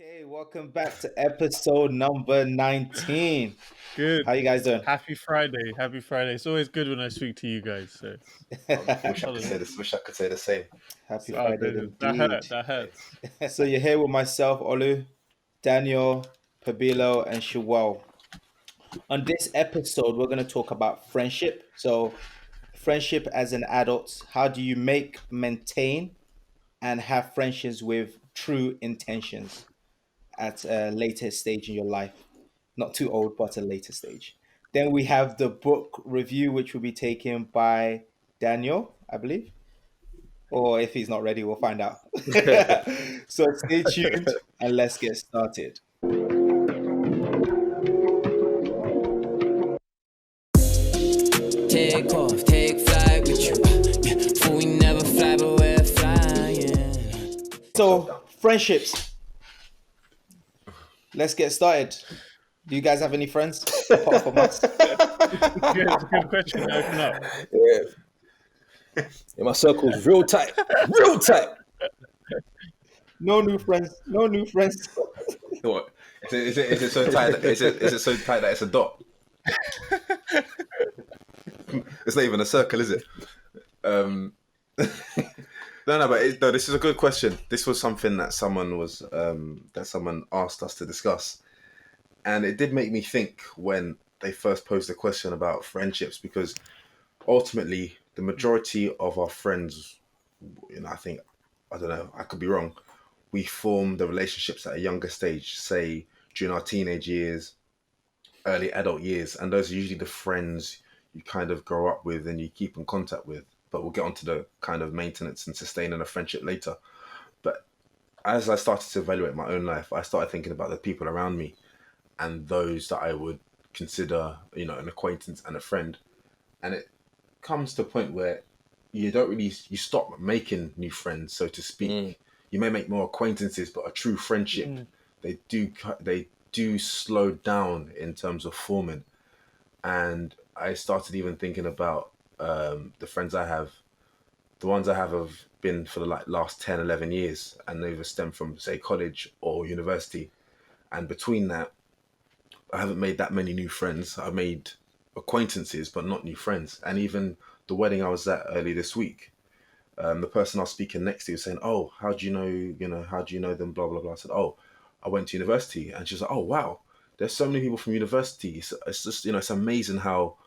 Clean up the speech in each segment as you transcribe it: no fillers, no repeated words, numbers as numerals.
Okay, welcome back to episode number 19. Good. How you guys doing? Happy Friday. Happy Friday. It's always good when I speak to you guys. So, Wish I could say this. Wish I could say the same. Happy oh, Friday that indeed. hurt. That hurts. So you're here with myself, Olu, Daniel, Pabilo, and Shuwel. On this episode, we're going to talk about friendship. So, friendship as an adult, how do you make, maintain, and have friendships with true intentions at a later stage in your life? Not too old, but a later stage. Then we have the book review, which will be taken by Daniel, I believe. Or if he's not ready, we'll find out. So stay tuned and let's get started. Take off, take flight with you. For we never fly, but we're flying. So, friendships. Let's get started. Do you guys have any friends apart from us? It's a good question. Open up. Yeah. My circle's real tight. Real tight. No new friends. No new friends. What? Is it so tight? Is it so tight that it's a dot? It's not even a circle, is it? No, but this is a good question. This was something that someone asked us to discuss, and it did make me think when they first posed the question about friendships, because ultimately the majority of our friends, I don't know, I could be wrong, we form the relationships at a younger stage, say during our teenage years, early adult years, and those are usually the friends you kind of grow up with and you keep in contact with. But we'll get onto the kind of maintenance and sustaining a friendship later. But as I started to evaluate my own life, I started thinking about the people around me and those that I would consider, an acquaintance and a friend. And it comes to a point where you stop making new friends, so to speak. You may make more acquaintances, but a true friendship, they do slow down in terms of forming. And I started even thinking about the friends I have. The ones I have been for the last 10, 11 years, and they've stemmed from, say, college or university. And between that, I haven't made that many new friends. I've made acquaintances, but not new friends. And even the wedding I was at early this week, the person I was speaking next to was saying, "Oh, how do you know, how do you know them, blah, blah, blah." I said, "Oh, I went to university." And she was like, "Oh, wow, there's so many people from university. It's just, it's amazing how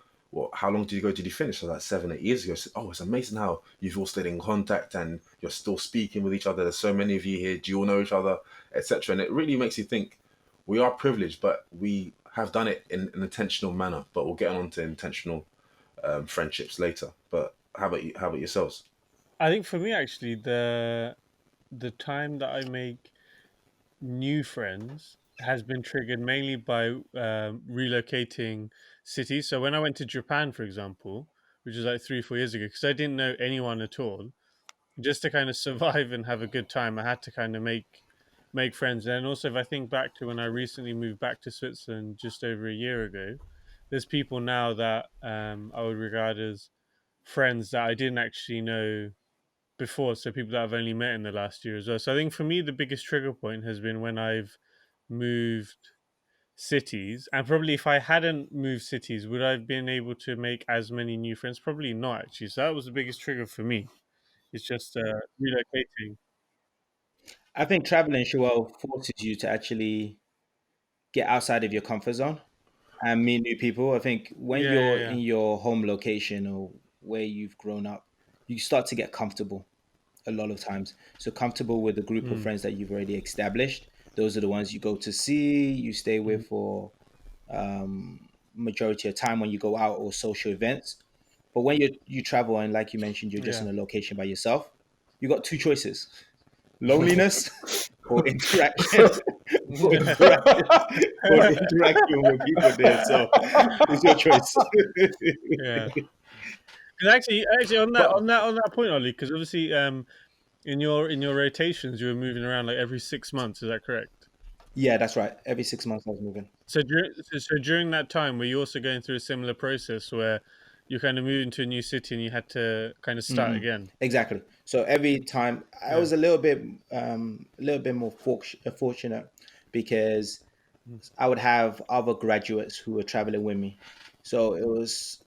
long did you go? Did you finish?" So like 7, 8 years ago. I said, "Oh, it's amazing how you've all stayed in contact and you're still speaking with each other. There's so many of you here. Do you all know each other, etc." And it really makes you think we are privileged, but we have done it in an intentional manner. But we'll get on to intentional friendships later. But how about you? How about yourselves? I think for me, actually, the time that I make new friends has been triggered mainly by relocating cities. So when I went to Japan, for example, which was like 3, 4 years ago, because I didn't know anyone at all, just to kind of survive and have a good time, I had to kind of make friends. And also, if I think back to when I recently moved back to Switzerland just over a year ago, there's people now that I would regard as friends that I didn't actually know before. So people that I've only met in the last year as well. So I think for me, the biggest trigger point has been when I've moved cities. And probably if I hadn't moved cities, would I have been able to make as many new friends? Probably not, actually. So that was the biggest trigger for me. It's just relocating. I think traveling, Shuwel, forces you to actually get outside of your comfort zone and meet new people. I think when Yeah, yeah, you're yeah. in your home location or where you've grown up, you start to get comfortable a lot of times. So comfortable with a group of Mm, friends that you've already established. Those are the ones you go to see, you stay mm, with for majority of time when you go out or social events. But when you travel and like you mentioned, you're just yeah. in a location by yourself, you got two choices: loneliness or interaction. or interaction or interaction with people there. So it's your choice. Yeah. 'Cause actually, on that But on that on that point, Ollie, because obviously, in your rotations, you were moving around like every 6 months. Is that correct? Yeah, that's right. Every 6 months I was moving. So during that time, were you also going through a similar process where you kind of moved into a new city and you had to kind of start again. Exactly. So every time I was a little bit more fortunate because I would have other graduates who were traveling with me. So it was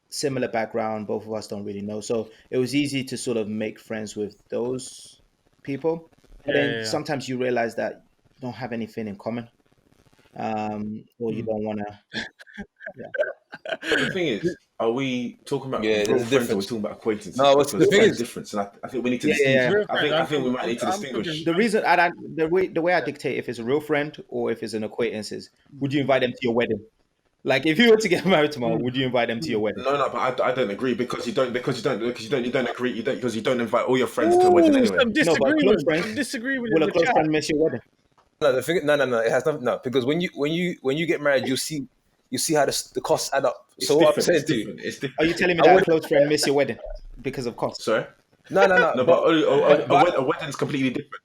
similar background. Both of us don't really know. So it was easy to sort of make friends with those people. But then Yeah. sometimes you realize that you don't have anything in common, or you don't want to. But the thing is, are we talking about Yeah, real there's a friends or are we difference. talking about acquaintances? No, what's Because the thing there's a is, difference, and I think we need to Yeah, yeah, distinguish. yeah. Real I friend. think we might need to I'm distinguish. talking- The reason the way I dictate if it's a real friend or if it's an acquaintance is, would you invite them to your wedding? Like if you were to get married tomorrow, would you invite them to your wedding? No, but I don't agree because you don't agree because you don't invite all your friends to a wedding Ooh, anyway. some No, but close disagreement. friends. Some disagreement Will in a the close chat. friend miss your wedding? no, the thing, no, it has nothing. No, because when you get married, you see how the costs add up. It's So what I'm different. saying It's to you, different. It's different. Are you telling me I that a would, close friend miss your wedding because of cost? Sorry. no, No, but but a wedding's completely different.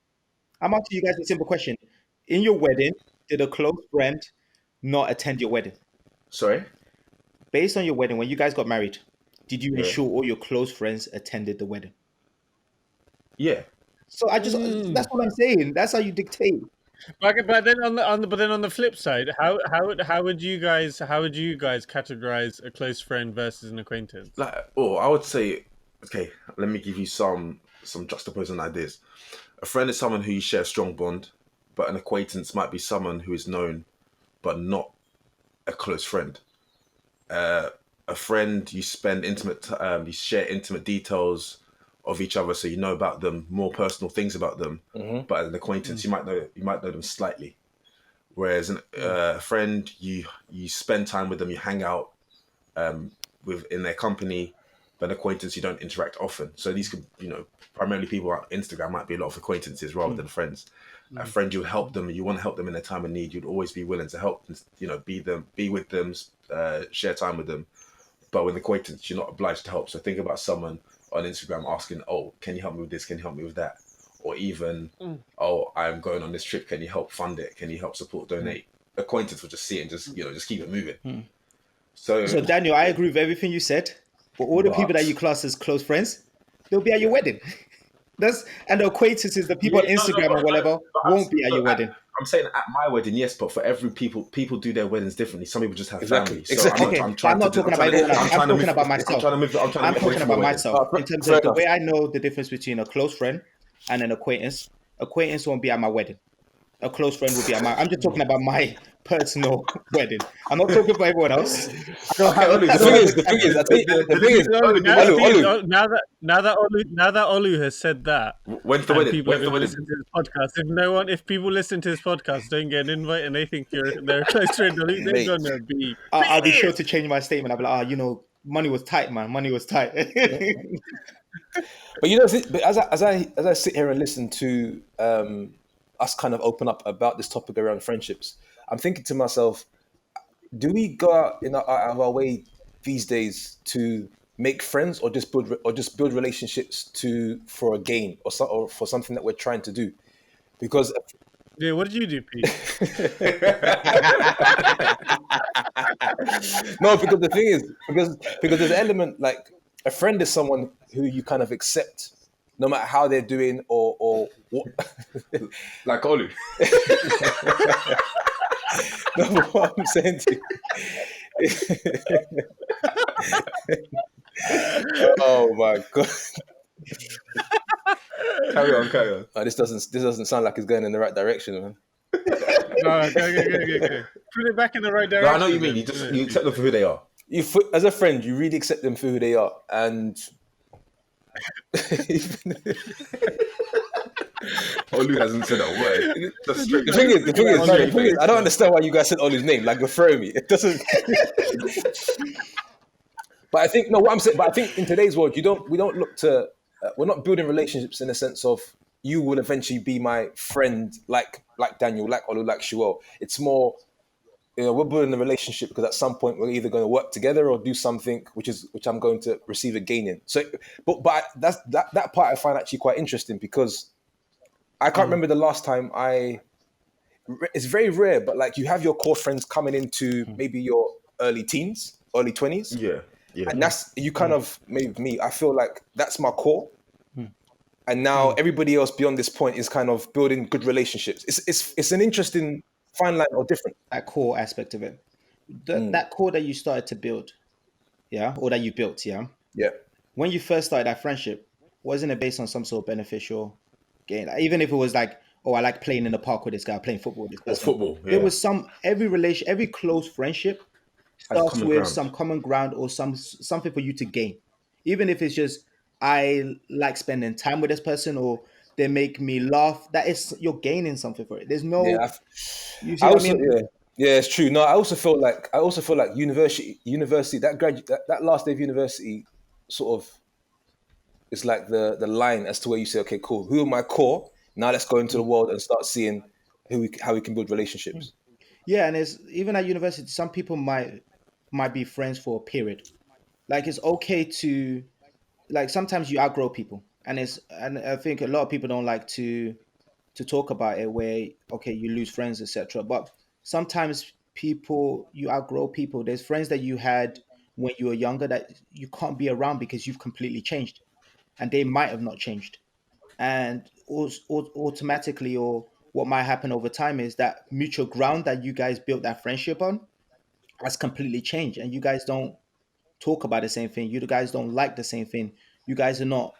I'm asking you guys a simple question. In your wedding, did a close friend not attend your wedding? Sorry. Based on your wedding, when you guys got married, did you Yeah. ensure all your close friends attended the wedding? Yeah. So that's what I'm saying. That's how you dictate. But then on the flip side, how would you guys categorize a close friend versus an acquaintance? I would say, okay, let me give you some juxtaposing ideas. A friend is someone who you share a strong bond, but an acquaintance might be someone who is known but not a close friend. A friend, you spend you share intimate details of each other, so you know about them, more personal things about them. But as an acquaintance, you might know them slightly. Whereas a friend, you spend time with them, you hang out in their company. But an acquaintance, you don't interact often. So these could, primarily people on Instagram might be a lot of acquaintances rather than friends. A friend, you would help them, you want to help them in their time of need. You'd always be willing to help, be with them, share time with them. But with acquaintance, you're not obliged to help. So think about someone on Instagram asking, "Oh, can you help me with this? Can you help me with that?" Or even, "Oh, I'm going on this trip. Can you help fund it? Can you help support, donate?" Acquaintance will just see it and just keep it moving. So, So Daniel, I agree with everything you said. But all the people that you class as close friends, they'll be at your wedding. And the acquaintances, the people on Instagram and whatever, won't be at your wedding. I'm saying at my wedding, yes, but for every people do their weddings differently. Some people just have Exactly, family. So exactly. Okay, I'm but I'm not talking about everyone else. I'm talking about I'm myself. trying to move I'm away talking from the about wedding. myself in terms fair of the enough. way I know the difference between a close friend and an acquaintance. Acquaintance won't be at my wedding. A close friend will be at my. I'm just talking about my personal wedding. I'm not talking about everyone else. I don't have. Olu, I The don't thing have is, the time. the thing is, Olu. Now that Olu has said that, When's the and wedding? people are When's the going to wedding? listen to this podcast. If people listen to this podcast, don't get an invite and they think they're a close friend, they're Mate. gonna be. I'll be sure to change my statement. I'll be like, money was tight, man. Money was tight. But but as I sit here and listen to us kind of open up about this topic around friendships, I'm thinking to myself, do we go out out of our way these days to make friends, or just build relationships for a gain, or for something that we're trying to do? Because Yeah, what did you do, Pete? no, because the thing is, because there's an element, like a friend is someone who you kind of accept no matter how they're doing, or what. Like Olu. No, but what I'm saying to you. Oh my god. Carry on. Oh, this doesn't sound like it's going in the right direction, man. No, go. Put it back in the right No, direction. I know what you mean. You accept them for who they are. As a friend, you really accept them for who they are, and Olu hasn't said a word. the thing is, I don't understand why you guys said Olu's name. Like, you're throwing me. It doesn't. But I think what I'm saying. But I think in today's world, we don't look to. We're not building relationships in the sense of you will eventually be my friend, like Daniel, like Olu, like Shuwel. It's more, we're building a relationship because at some point we're either going to work together or do something which I'm going to receive a gain in. So, but that part I find actually quite interesting, because I can't remember the last time it's very rare, but like, you have your core friends coming into maybe your early teens, early 20s. Yeah. Yeah. and that's you kind of made me. I feel like that's my core, and now everybody else beyond this point is kind of building good relationships. It's an interesting fine line or different. That core aspect of it. That core that you started to build, yeah, or that you built, yeah. Yeah, When you first started that friendship, wasn't it based on some sort of beneficial gain? Like, even if it was like, oh, I like playing in the park with this guy, playing football with this Or person. football, There yeah, was every close friendship has starts common with ground. some common ground or something for you to gain. Even if it's just I like spending time with this person or they make me laugh, that is you're gaining something for it. There's yeah. no, you see I what I also, mean? yeah, it's true. No, I also feel like university that last day of university sort of is like the line as to where you say, okay, cool. Who are my core? Now let's go into the world and start seeing how we can build relationships. Yeah, and it's even at university, some people might be friends for a period. Like it's okay to like sometimes you outgrow people, and I think a lot of people don't like to talk about it where okay you lose friends etc. But sometimes people you outgrow people. There's friends that you had when you were younger that you can't be around because you've completely changed, and they might have not changed. And automatically, or what might happen over time is that mutual ground that you guys built that friendship on has completely changed, and you guys don't talk about the same thing. You guys don't like the same thing. You guys are not.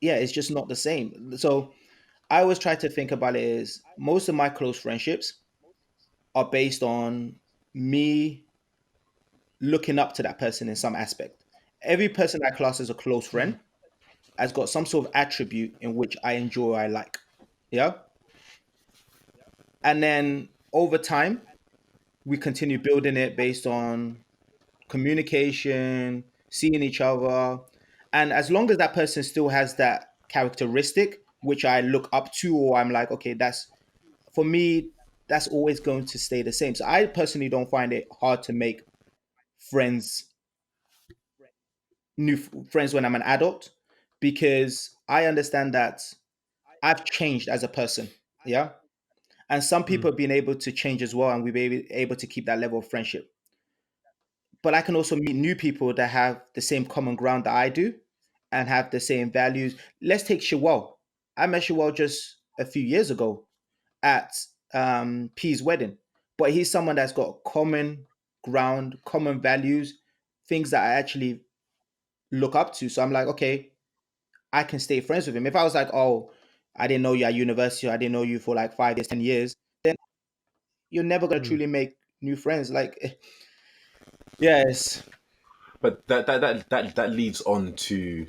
Yeah, it's just not the same. So I always try to think about it is most of my close friendships are based on me looking up to that person in some aspect. Every person I class as a close friend has got some sort of attribute in which I enjoy, I like. Yeah. And then over time, we continue building it based on communication, seeing each other. And as long as that person still has that characteristic, which I look up to, or I'm like, okay, that's for me, that's always going to stay the same. So I personally don't find it hard to make friends, friends when I'm an adult, because I understand that I've changed as a person. Yeah. And some people have been able to change as well, and we've been able to keep that level of friendship. But I can also meet new people that have the same common ground that I do and have the same values. Let's take Shuwel. I met Shuwel just a few years ago at P's wedding, but he's someone that's got common ground, common values, things that I actually look up to. So I'm like, okay, I can stay friends with him. If I was like, oh, I didn't know you at university, or I didn't know you for like 5 years, 10 years, then you're never gonna truly make new friends. Like, yes, But that leads on to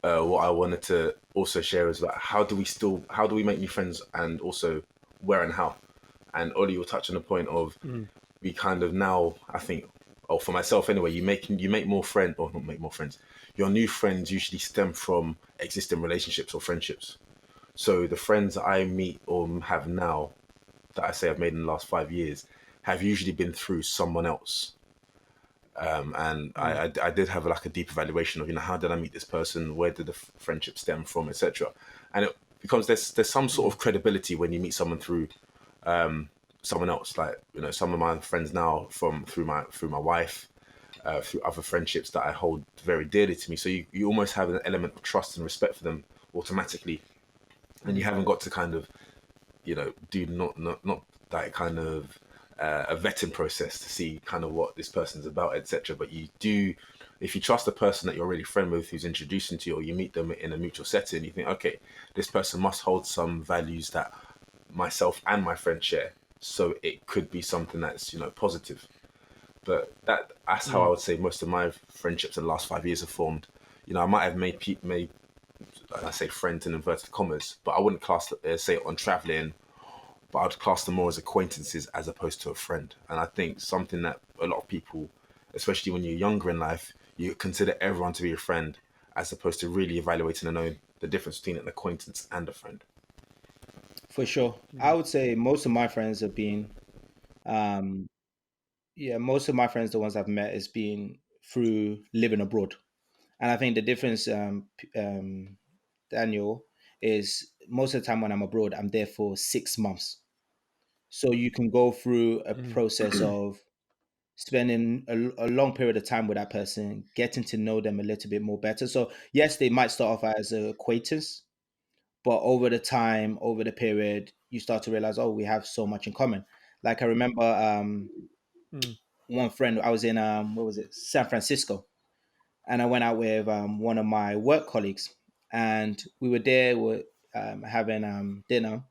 what I wanted to also share is like how do we make new friends, and also where and how. And Ollie will touch on the point of we kind of now, I think, or for myself anyway, you make more friends, or not make more friends. Your new friends usually stem from existing relationships or friendships. So the friends that I meet or have now, that I say I've made in the last 5 years, have usually been through someone else. And I did have like a deep evaluation of, how did I meet this person, where did the friendship stem from, etc. And it becomes there's some sort of credibility when you meet someone through someone else. Like, some of my friends now from through my wife, through other friendships that I hold very dearly to me. So you almost have an element of trust and respect for them automatically, and you haven't got to kind of do not that kind of a vetting process to see kind of what this person's about, etc. But you do, if you trust the person that you're already friend with, who's introducing to you, or you meet them in a mutual setting, you think, okay, this person must hold some values that myself and my friend share. So it could be something that's positive. But that's how I would say most of my friendships in the last 5 years have formed. I might have made I say friends in inverted commas, but I wouldn't class say on traveling, but I'd class them more as acquaintances as opposed to a friend. And I think something that a lot of people, especially when you're younger in life, you consider everyone to be a friend, as opposed to really evaluating and knowing the difference between an acquaintance and a friend. for sure. I would say most of my friends have been, um, yeah, most of my friends, the ones I've met, has been through living abroad. And I think the difference, Daniel, is most of the time when I'm abroad, I'm there for 6 months. So you can go through a process of spending a long period of time with that person, getting to know them a little bit more better. So yes, they might start off as an acquaintance, but over the time, over the period, you start to realize, oh, we have so much in common. Like I remember Mm. one friend, I was in what was it, San Francisco, and I went out with one of my work colleagues, and we were there, we were having dinner,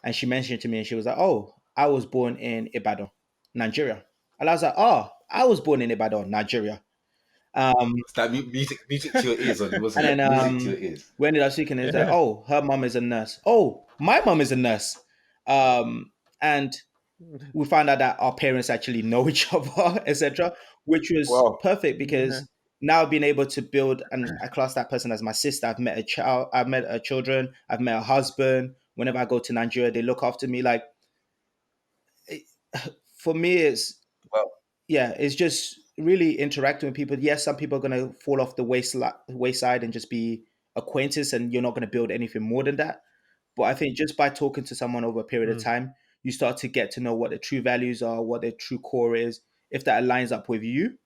and she mentioned to me, and she was like, "Oh, I was born in Ibadan, Nigeria," and I was like, "Oh, I was born in Ibadan, Nigeria." Um, It's that music to your ears, Oli, wasn't and then it? Music to your ears. we ended up speaking. Is that, Yeah. oh, her mom is a nurse. Oh, my mom is a nurse. And we found out that our parents actually know each other, etc., which was Wow. perfect Yeah. because now being able to build, and I class that person as my sister. I've met a child, I've met her children, I've met her husband. Whenever I go to Nigeria, they look after me. Like it- for me, it's Wow. yeah, it's just really interacting with people. Yes, some people are gonna fall off the wayside and just be acquaintance, and you're not gonna build anything more than that. But I think just by talking to someone over a period of Mm. time, you start to get to know what their true values are, what their true core is. If that aligns up with you,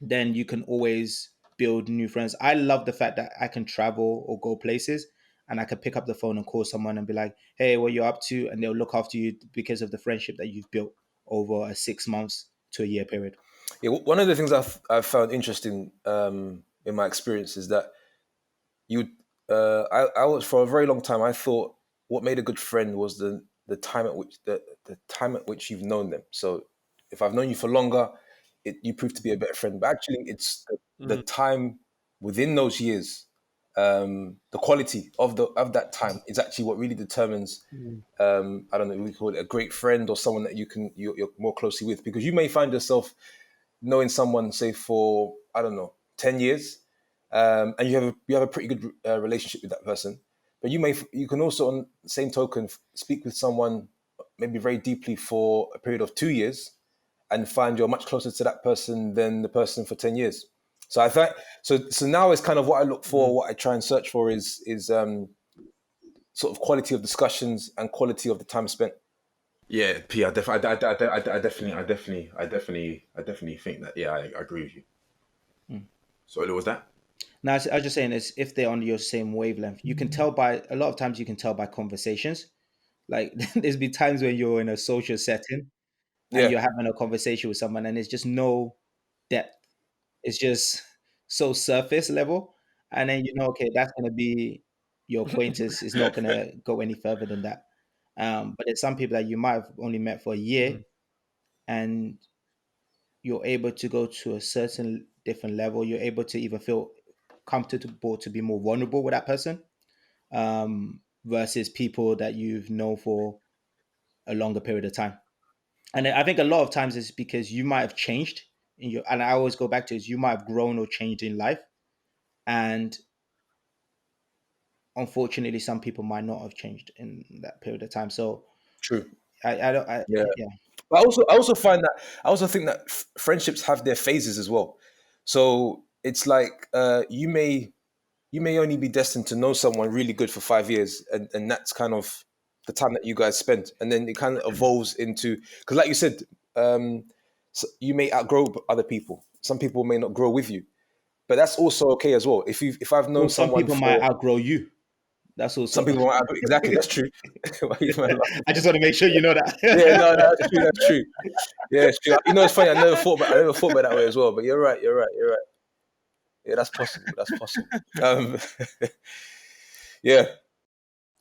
then you can always build new friends. I love the fact that I can travel or go places and I can pick up the phone and call someone and be like, hey, what you up to? And they'll look after you because of the friendship that you've built over a 6 months to a year period. Yeah, one of the things I've found interesting in my experience is that you I was for a very long time I thought what made a good friend was the time at which the time at which you've known them. So if I've known you for longer, you prove to be a better friend. But actually, it's the Mm. time within those years, the quality of that time is actually what really determines. Mm. I don't know, we call it a great friend or someone that you're more closely with, because you may find yourself knowing someone, say for I don't know, 10 years, and you have a pretty good relationship with that person, but you can also, on the same token, speak with someone maybe very deeply for a period of 2 years, and find you're much closer to that person than the person for 10 years. So I thought so now is kind of what I look for. Mm. What I try and search for is sort of quality of discussions and quality of the time spent. Yeah, P. I definitely think that. Yeah, I agree with you. Mm. So, Oli, was that? Now, I was just saying is if they're on your same wavelength, you can tell by a lot of times you can tell by conversations. Like there's been times when you're in a social setting and Yeah, you're having a conversation with someone and there's just no depth. It's just so surface level. And then you know, okay, that's gonna be your acquaintance. It's not gonna go any further than that. But there's some people that you might have only met for a year Mm. and you're able to go to a certain different level. You're able to even feel comfortable to be more vulnerable with that person versus people that you've known for a longer period of time. And I think a lot of times it's because you might have changed in your, and I always go back to is you might have grown or changed in life. And unfortunately, some people might not have changed in that period of time. So true. I don't, Yeah. yeah, But I also find that I also think that friendships have their phases as well. So it's like you may only be destined to know someone really good for 5 years, and that's kind of the time that you guys spend, and then it kind of evolves into, because like you said, so you may outgrow other people. Some people may not grow with you, but that's also okay as well. If I've known or some someone people might for outgrow you. That's some also, people might outgrow, exactly, that's true. Why you might laugh? I just want to make sure you know Yeah, no, that. that's true. That's true. Yeah, it's true. You know, it's funny. I never thought about it that way as well. But you're right. You're right. You're right. Yeah, that's possible. That's possible. Um, yeah,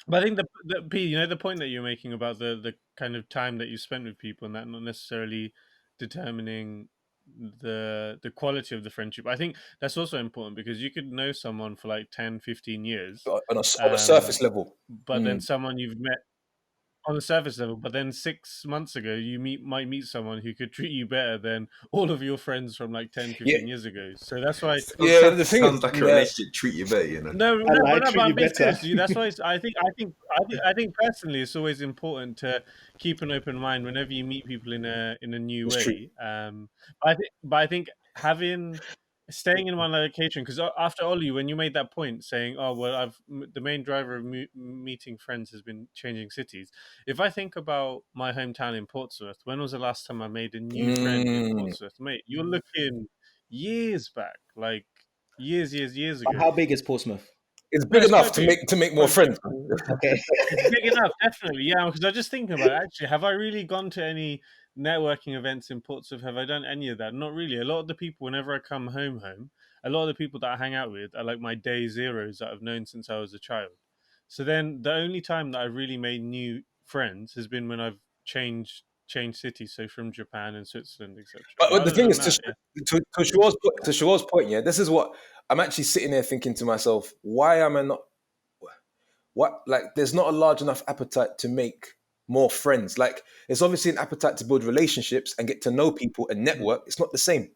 But I think the P, the point that you're making about the kind of time that you spent with people and that not necessarily determining the quality of the friendship. I think that's also important because you could know someone for like 10, 15 years, on a surface level. but then Mm. someone you've met on the surface level, but then 6 months ago you might meet someone who could treat you better than all of your friends from like 10, Yeah, 15 years ago. So that's why yeah. The thing is, Sounds like a Yeah, relationship treat you better, you know. no, I no, lie, but treat I'm you being better. serious. That's why I think personally, it's always important to keep an open mind whenever you meet people in a new it's true. way. But I think having staying in one location, because after Olu, when you made that point saying, "Oh well, the main driver of meeting friends has been changing cities." If I think about my hometown in Portsmouth, when was the last time I made a new friend in Mm. Portsmouth, mate? You're looking years back, like years ago. How big is Portsmouth? It's No, big it's enough quite to big. make more friends. Okay. It's big enough, definitely. Yeah, because I was just thinking about it. Actually, have I really gone to any networking events in Portsmouth? Have I done any of that? Not really. A lot of the people, whenever I come home, a lot of the people that I hang out with are like my day zeros that I've known since I was a child. So then the only time that I've really made new friends has been when I've changed cities, so from Japan and Switzerland, etc. But But the other thing than is, that, yeah. to Shuwel's point, yeah, this is what I'm actually sitting there thinking to myself: why am I not? What, like, there's not a large enough appetite to make more friends. Like, it's obviously an appetite to build relationships and get to know people and network. It's not the same,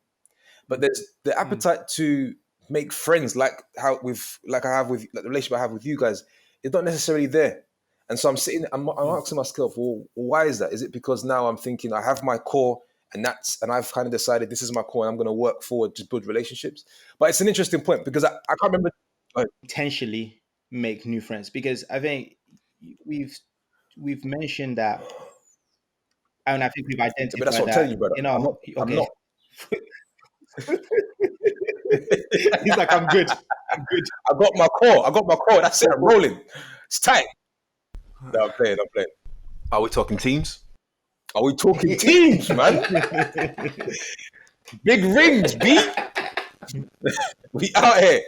but there's the appetite to make friends, like I have with, like, the relationship I have with you guys, is not necessarily there. And so I'm asking myself, well, why is that? Is it because now I'm thinking I have my core, and I've kind of decided this is my core, and I'm going to work forward to build relationships? But it's an interesting point because I can't remember. Intentionally make new friends, because I think we've mentioned that, and I think we've But that's identified what I'm telling that. you, brother. I'm Okay. not. He's like, I'm good. I'm good. I got my core. That's it. I'm rolling. It's tight. No, I'm playing. Are we talking teams? Are we talking teams, man? Big rings, B. We out here.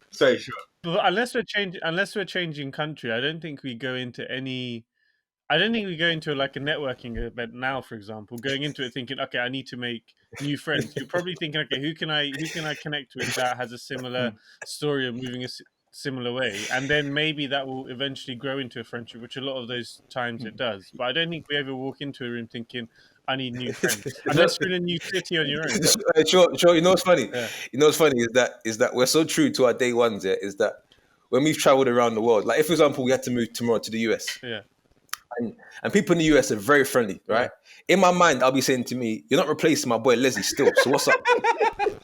Sorry, sure. But unless we're changing country, I don't think we go into any. I don't think we go into like a networking event now, for example, going into it thinking, okay, I need to make new friends. You're probably thinking, okay, who can I connect with that has a similar story of moving a similar way, and then maybe that will eventually grow into a friendship, which a lot of those times it does. But I don't think we ever walk into a room thinking, I need new friends, unless you're in a new city on your own. Sure. You know what's funny? Yeah. You know what's funny is that we're so true to our day ones. Yeah, is that when we've traveled around the world, like if, for example, we had to move tomorrow to the US, Yeah. and people in the US are very friendly, right? In my mind, I'll be saying to me, "You're not replacing my boy Leslie still. So what's up?" You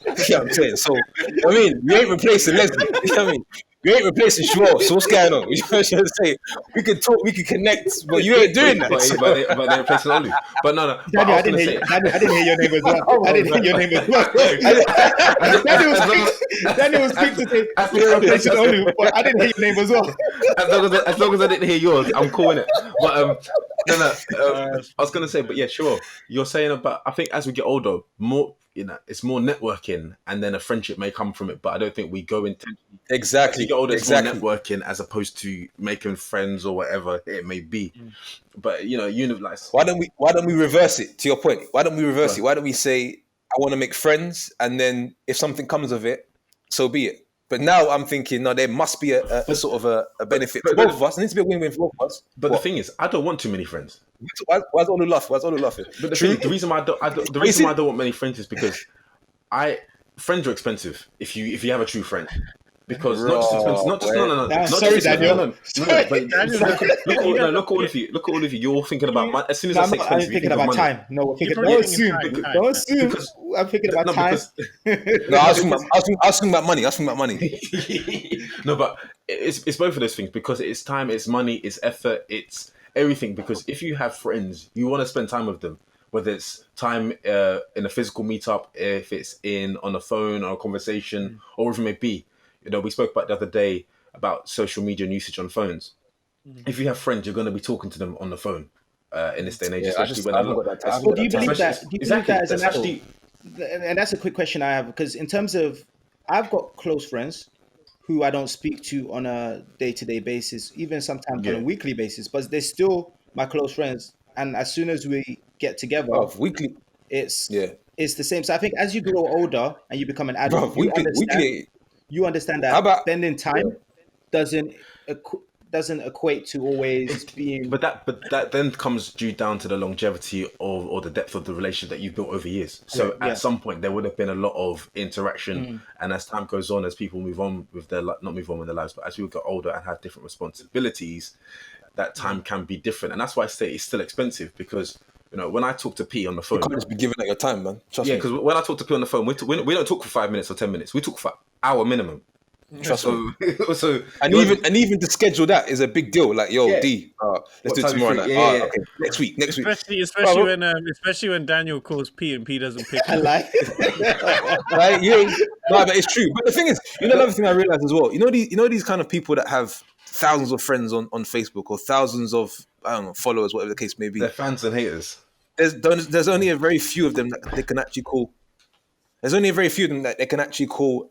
know what I'm saying? So, I mean, you ain't replacing Leslie. You know what I mean? You ain't replacing Shuwel. So what's going on? You know what I'm trying to say? We could talk, we could connect, but you ain't doing that. But they're replacing Olu. But no. But Daniel, I was going to say, I didn't hear your name as well. I didn't hear your name as well. Daniel was quick to say, replacing Olu, but I didn't hear your name as well. as long as I didn't hear yours, I'm calling it. But I was going to say, but yeah, sure. You're saying about, I think as we get older, more, it's more networking, and then a friendship may come from it. But I don't think we go intentionally. Exactly. As you get older, it's more networking as opposed to making friends or whatever it may be. But like, why don't we reverse it? To your point, why don't we reverse it? Why don't we say, I want to make friends, and then if something comes of it, so be it. But now I'm thinking, no, there must be a sort of a benefit for both of us. There needs to be a win-win for both of us. But the thing is, I don't want too many friends. Why's Olu laughing? But the reason why I don't want many friends is because friends are expensive if you have a true friend. Because not just expensive, not just no. Sorry, Daniel. No. But look at all of you. Look at all of you. You're all thinking about money. As soon as I say expensive, I'm thinking about time. No, we're thinking. Don't assume. Because I'm thinking about time. No, I was thinking about money. No, but it's both of those things, because it's time, it's money, it's effort, it's everything. Because if you have friends, you want to spend time with them. Whether it's time in a physical meetup, if it's on a phone or a conversation, or whatever it may be. We spoke about the other day about social media and usage on phones. If you have friends, you're going to be talking to them on the phone in this day and age. Yeah, especially Do you believe that? Do you believe that as an adult? Especially, And that's a quick question I have, because in terms of, I've got close friends who I don't speak to on a day-to-day basis, even sometimes on a weekly basis, but they're still my close friends. And as soon as we get together, weekly, it's the same. So I think as you grow older and you become an adult, you understand that spending time doesn't equate to always being. But that then comes due down to the longevity or the depth of the relationship that you've built over years. So at some point there would have been a lot of interaction, and as time goes on, as people move on with their not move on with their lives, but as we get older and have different responsibilities, that time can be different. And that's why I say it's still expensive, because You know, when I talk to P on the You phone, can't just be giving out your time, man. Trust yeah, me. because when I talk to P on the phone, we don't talk for 5 minutes or 10 minutes. We talk for hour minimum. Trust me. So And you want, even to schedule that is a big deal. Like, yo, yeah, D, let's what do it time you tomorrow free? night. Yeah, yeah, yeah. Okay, next week, next week. Especially Bro, when Daniel calls P and P doesn't pick I up. like. right? Yeah, no, but it's true. But the thing is, another thing I realized as well. These kind of people that have thousands of friends on Facebook or thousands of I don't know followers, whatever the case may They're be. fans and haters. There's only a very few of them that they can actually call. There's only a very few of them that they can actually call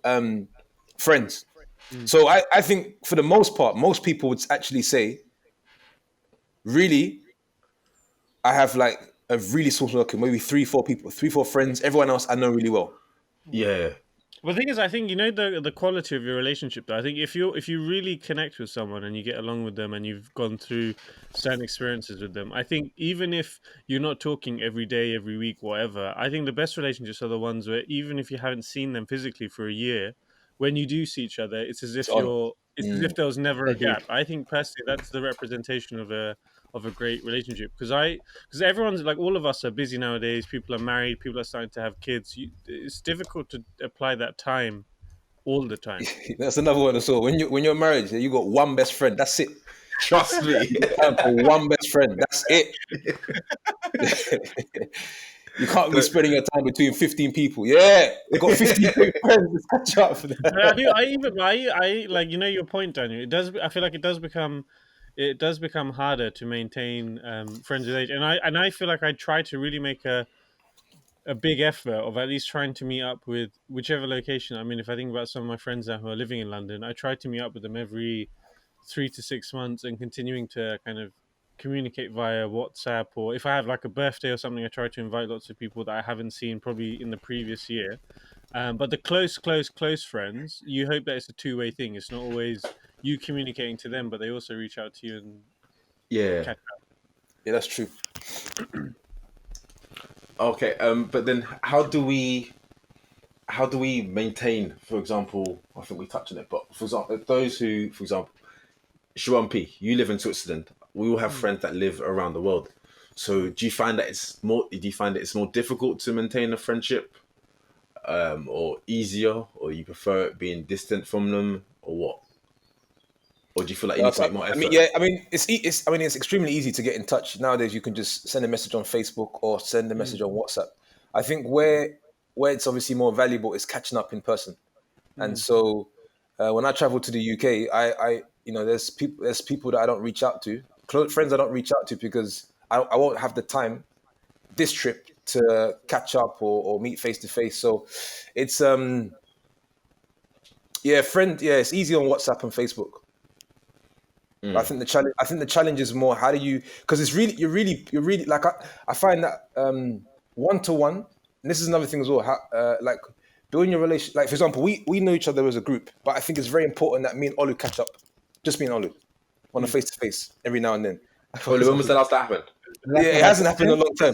friends. So I think for the most part, most people would actually say, really, I have like a really small circle, maybe 3, 4 people, 3, 4 friends. Everyone else I know really well. Yeah, Well, the thing is, I think the quality of your relationship. Though I think if you really connect with someone and you get along with them and you've gone through certain experiences with them, I think even if you're not talking every day, every week, whatever, I think the best relationships are the ones where even if you haven't seen them physically for a year, when you do see each other, It's on. it's as if there was never a Agreed. gap. I think personally that's the representation of a great relationship because everyone's like all of us are busy nowadays. People are married, people are starting to have kids. It's difficult to apply that time all the time. That's another one. So when you're married, you got one best friend. That's it. trust me. Time for one best friend. That's it. You can't be spreading your time between 15 people. Yeah, we got 15 friends. Let's catch up for that. I do. I like your point, Daniel. It does. I feel like it does become harder to maintain friends with age, and I feel like I try to really make a big effort of at least trying to meet up with whichever location. I mean, if I think about some of my friends now who are living in London, I try to meet up with them every 3 to 6 months and continuing to kind of communicate via WhatsApp, or if I have like a birthday or something, I try to invite lots of people that I haven't seen probably in the previous year. But the close friends, you hope that it's a two-way thing. It's not always you communicating to them, but they also reach out to you and Yeah. catch up. Yeah, that's true. Okay. But then how do we maintain? For example, I think we touched on it, but for example, those who, for example, Shuwel and P, you live in Switzerland. We all have friends that live around the world. So do you find that it's more difficult to maintain a friendship, or easier, or you prefer it being distant from them, or what? Or do you feel like you need to make more effort? It's extremely easy to get in touch nowadays. You can just send a message on Facebook or send a message on WhatsApp. I think where it's obviously more valuable is catching up in person. And so when I travel to the UK, there's people that I don't reach out to, close friends I don't reach out to because I won't have the time this trip to catch up or meet face to face. So it's it's easy on WhatsApp and Facebook. I think the challenge is more how do you, because it's really you're really like I find that one to one, and this is another thing as well, how, like building your relation, like for example we know each other as a group, but I think it's very important that me and Olu catch up, just me and Olu on a face to face every now and then. Oli, when was the last that happened? Yeah, it hasn't happened in a long time,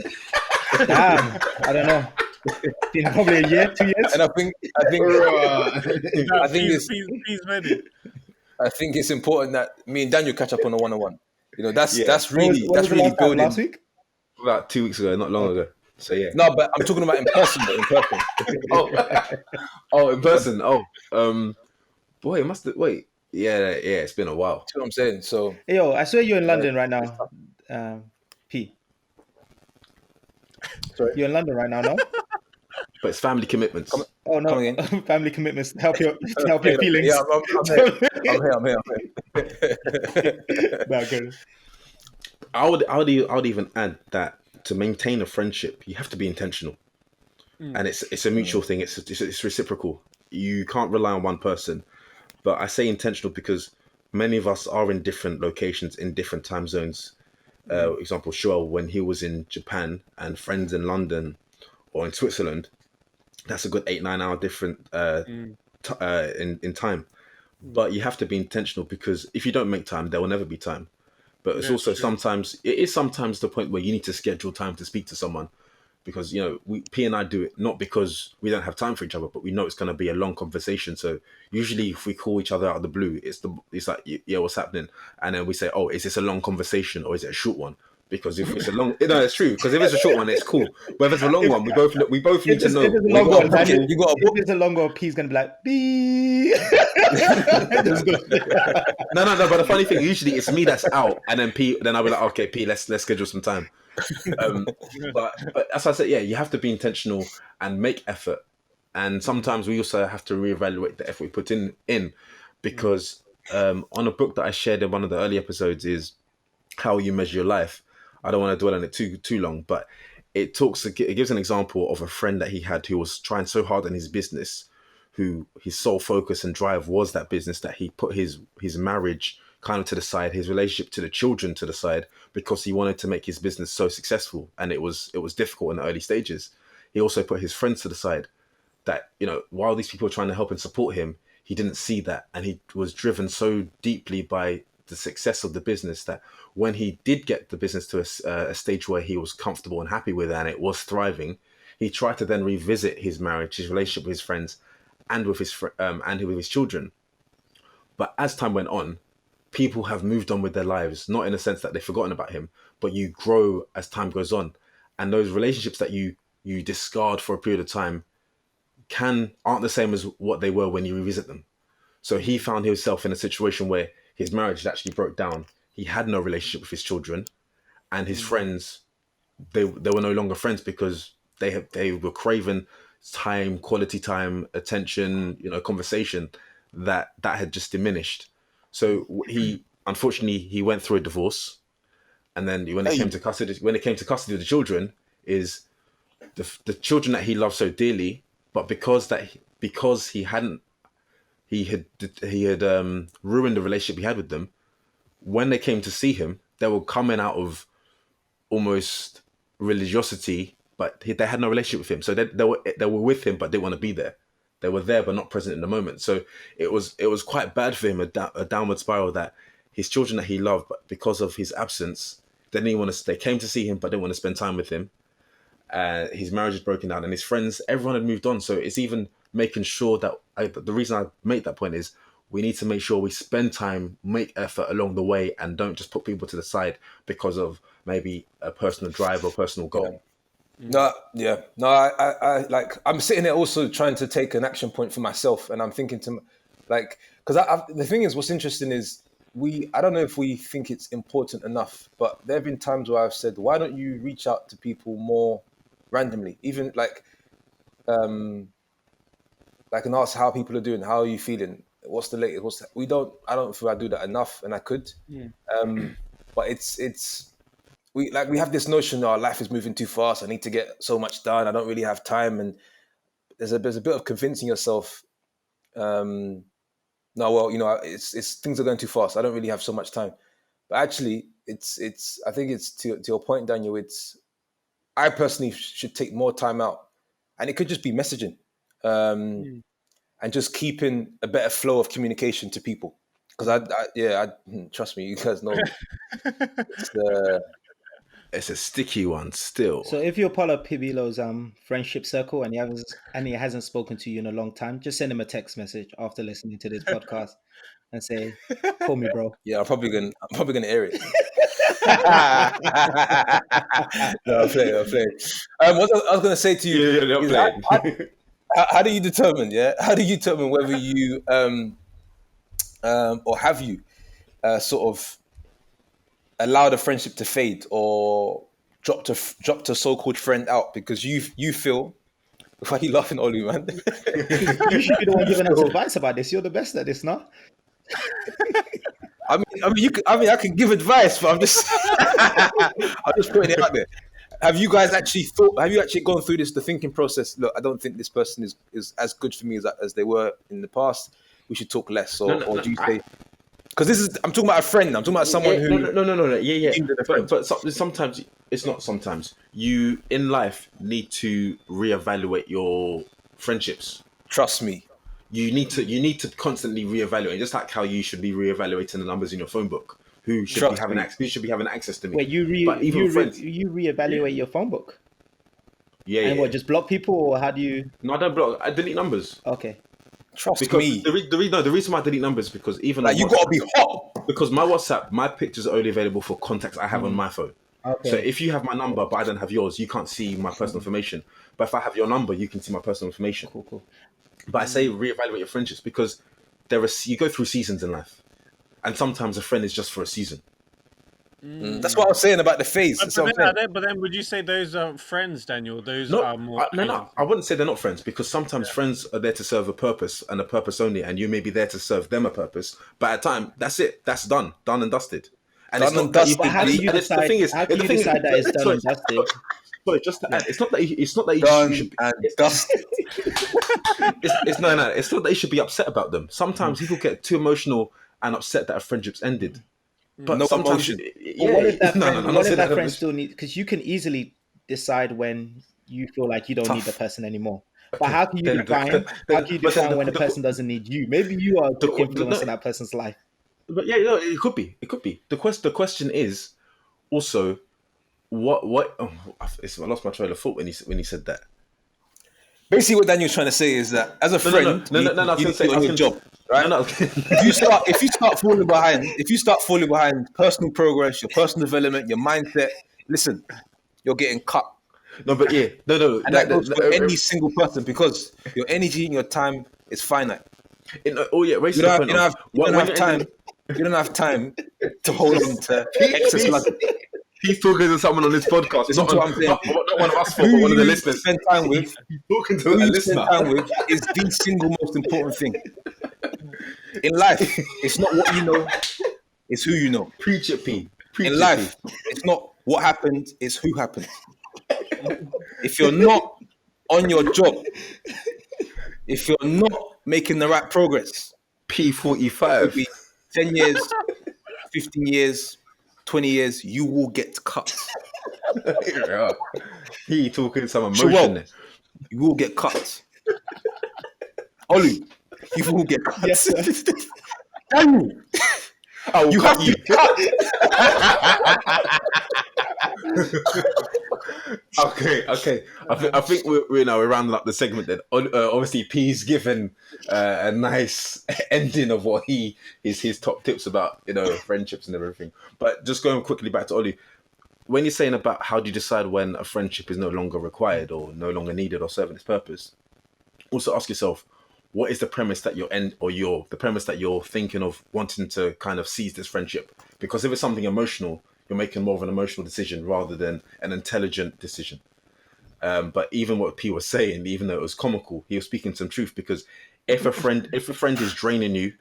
Damn, I don't know. Been probably a year, 2 years. and I think Please, ready. I think it's important that me and Daniel catch up on a one-on-one. That's Yeah. that's When really was that's the really last time? building. Last week? About 2 weeks ago, not long ago. So yeah. No, but I'm talking about in person. Though, in person. In person. Boy, it must have, wait. Yeah, it's been a while. That's what I'm saying. So Hey, yo, I swear you're in London right now. P. sorry. You're in London right now, no? But it's family commitments. Oh no, Come again. family commitments to help your feelings. Yeah, I'm here. No, good. I would even add that to maintain a friendship, you have to be intentional, and it's a mutual thing. It's reciprocal. You can't rely on one person. But I say intentional because many of us are in different locations in different time zones. Example, Shuwel, when he was in Japan and friends in London or in Switzerland, that's a good 8-9 hour different in time. But you have to be intentional because if you don't make time, there will never be time. But it's also sometimes the point where you need to schedule time to speak to someone, because P and I do it not because we don't have time for each other, but we know it's going to be a long conversation. So usually, if we call each other out of the blue, it's like, yeah, what's happening? And then we say, oh, is this a long conversation or is it a short one? Because if it's a long, no, it's true. Because if it's a short one, it's cool. But if it's a long one, we both need to know. If it's a We long got one, to book Daniel, it. You got a book. if it's a long one, P's gonna be like, "Bee." Just go. No. But the funny thing, usually it's me that's out, and then P. Then I'll be like, okay, P, let's schedule some time. But as I said, yeah, you have to be intentional and make effort. And sometimes we also have to reevaluate the effort we put in because on a book that I shared in one of the early episodes is how you measure your life. I don't want to dwell on it too long, but it gives an example of a friend that he had who was trying so hard in his business, who his sole focus and drive was that business, that he put his marriage kind of to the side, his relationship to the children to the side, because he wanted to make his business so successful, and it was difficult in the early stages. He also put his friends to the side, that, you know, while these people were trying to help and support him, he didn't see that, and he was driven so deeply by the success of the business that when he did get the business to a stage where he was comfortable and happy with it and it was thriving, he tried to then revisit his marriage, his relationship with his friends, and with his children. But as time went on, people have moved on with their lives, not in a sense that they've forgotten about him, but you grow as time goes on, and those relationships that you discard for a period of time aren't the same as what they were when you revisit them. So he found himself in a situation where his marriage had actually broke down. He had no relationship with his children, and his friends, they were no longer friends because they were craving time, quality time, attention, conversation that had just diminished. So he unfortunately he went through a divorce, and then when it came to custody of the children, is the children that he loved so dearly, but because he had ruined the relationship he had with them. When they came to see him, they were coming out of almost religiosity, but they had no relationship with him. So they were with him, but didn't want to be there. They were there, but not present in the moment. So it was quite bad for him, a downward spiral, that his children that he loved, but because of his absence, they came to see him, but didn't want to spend time with him. His marriage is broken down, and his friends, everyone had moved on. So it's even making sure that the reason I make that point is we need to make sure we spend time, make effort along the way, and don't just put people to the side because of maybe a personal drive or personal goal. No, I'm sitting there also trying to take an action point for myself, and I'm thinking because the thing is, what's interesting is I don't know if we think it's important enough, but there have been times where I've said, why don't you reach out to people more randomly, even and ask how people are doing, how are you feeling, what's the latest, I don't feel I do that enough, and I could. But we have this notion our life is moving too fast, I need to get so much done, I don't really have time, and there's a bit of convincing yourself, it's things are going too fast, I don't really have so much time. But actually I think it's to your point, Daniel, I personally should take more time out, and it could just be messaging, and just keeping a better flow of communication to people. Because I trust me, you guys know it's a sticky one still. So if you're part of Pabilo's friendship circle and he hasn't spoken to you in a long time, just send him a text message after listening to this podcast and say, "Call me, bro." Yeah, I'm probably gonna air it. No, I'm playing. What I was gonna say to you is how do you determine? Yeah, how do you determine whether you or have you sort of allowed a friendship to fade or dropped a so-called friend out because you feel? Why are you laughing, Olu, man? You should be the one giving us advice about this. You're the best at this, no? I mean, I can give advice, but I'm just putting it out there. Have you guys actually gone through the thinking process? Look, I don't think this person is as good for me as they were in the past. We should talk less, or do you say? Because I'm talking about a friend. I'm talking about someone who. No. Yeah. But sometimes it's not. Sometimes you in life need to reevaluate your friendships. Trust me. You need to constantly reevaluate, just like how you should be reevaluating the numbers in your phone book. Who should be having access to me? Wait, you reevaluate your phone book? Yeah. And what, just block people, or how do you? No, I don't block. I delete numbers. Okay. Trust because me. The reason why I delete numbers is because even you gotta be hot. Because my WhatsApp, my pictures are only available for contacts I have on my phone. So Okay. if you have my number but I don't have yours, you can't see my personal information. But if I have your number, you can see my personal information. Cool. Cool. But I say reevaluate your friendships because you go through seasons in life, and sometimes a friend is just for a season. That's what I was saying about the phase. But, That's but, what I'm then, saying. but then, would you say those aren't friends, Daniel? Those No, are more no, acquaintances. I wouldn't say they're not friends because sometimes friends are there to serve a purpose and a purpose only, and you may be there to serve them a purpose. But at time, that's it. That's done and dusted. And it's Done not and that you. But dusted, how can B. you And it's, the decide? thing is, How can the you thing is, decide that it's done sorry, and dusted? sorry, just to add, it's not that you Done should. and dusted. It's no. It's not that you should be upset about them. Sometimes people get too emotional and upset that a friendship's ended. But No sometimes, emotion. But what if that no, friend? I'm not What if saying that that. friend still needs? Because you can easily decide when you feel like you don't need the Tough. person anymore. But Okay, how can you then, define? How can you but then define when the person doesn't need you? Maybe you are a big influence no, in that person's life. but yeah, no, it could be. It could be. The question is also what. Oh, I lost my trail of thought when he said that. Basically, what Daniel's trying to say is that as a friend, I was you gonna need to say. be I on was your gonna. job, No, right? no. If you start falling behind, personal progress, your personal development, your mindset, listen, you're getting cut. No, but yeah, no. And that goes for any single person because your energy and your time is finite. Oh yeah, race to the point of You don't when have you're ending. time. You don't have time to hold on to excess luggage. He's talking to someone on this podcast, Listen to what I'm saying. not one of us four, Who but one of the you listeners. spend time with, He's talking to who a you spend listener. time with is the single most important thing in life. It's not what you know, it's who you know. Preach it, P. In Preach it, P. life, it's not what happens, it's who happens. If you're not on your job, if you're not making the right progress, could be P45. 10 years, 15 years, 20 years, you will get cut. Yeah. He talking some emotion Shuwel, there. you will get cut. Olu, you will get cut. Yes, sir. Daniel, I will you cut have you. to cut. Okay. I think we're rounding up the segment then. Obviously, P's given a nice ending of what his top tips about friendships and everything. But just going quickly back to Ollie, when you're saying about how do you decide when a friendship is no longer required or no longer needed or serving its purpose, also ask yourself, what is the premise that the premise that you're thinking of wanting to kind of seize this friendship? Because if it's something emotional, you're making more of an emotional decision rather than an intelligent decision. But even what P was saying, even though it was comical, he was speaking some truth. Because if a friend is draining you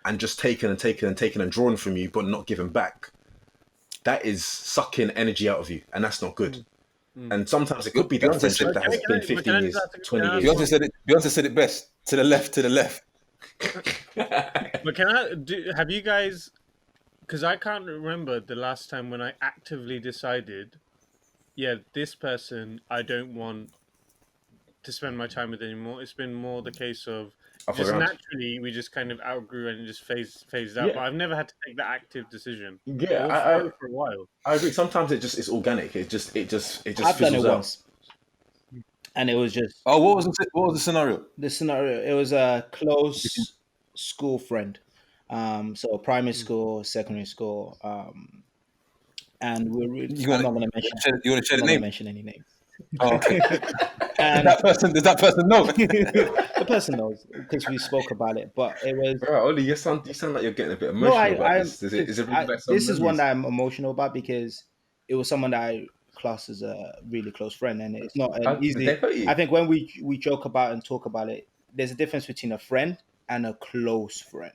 and just taking and drawing from you, but not giving back, that is sucking energy out of you, and that's not good. And sometimes it could be that Beyonce friendship said, that has been 15 years, 20 years. Beyonce said it best. To the left, to the left. But have you guys? Because I can't remember the last time when I actively decided, yeah, this person I don't want to spend my time with anymore. It's been more the case of just naturally we just kind of outgrew and it just phased out. Yeah. But I've never had to take that active decision. Yeah, For a while. I agree. Sometimes it's organic. It just I've done it fizzles out. once, and it was just Oh, what was the scenario? the scenario. It was a close school friend, so primary school, secondary school, and I'm not going to mention. You want to share I'm the not going to name? mention any names. Oh, okay. And Does that person know? the person knows because we spoke about it, but it was Bro, Oli, you sound like you're getting a bit no. emotional about this. Is it really like some This is one memories? that I'm emotional about because it was someone that I class as a really close friend, and it's not an Did easy. they hurt you? I think when we joke about and talk about it, there's a difference between a friend and a close friend.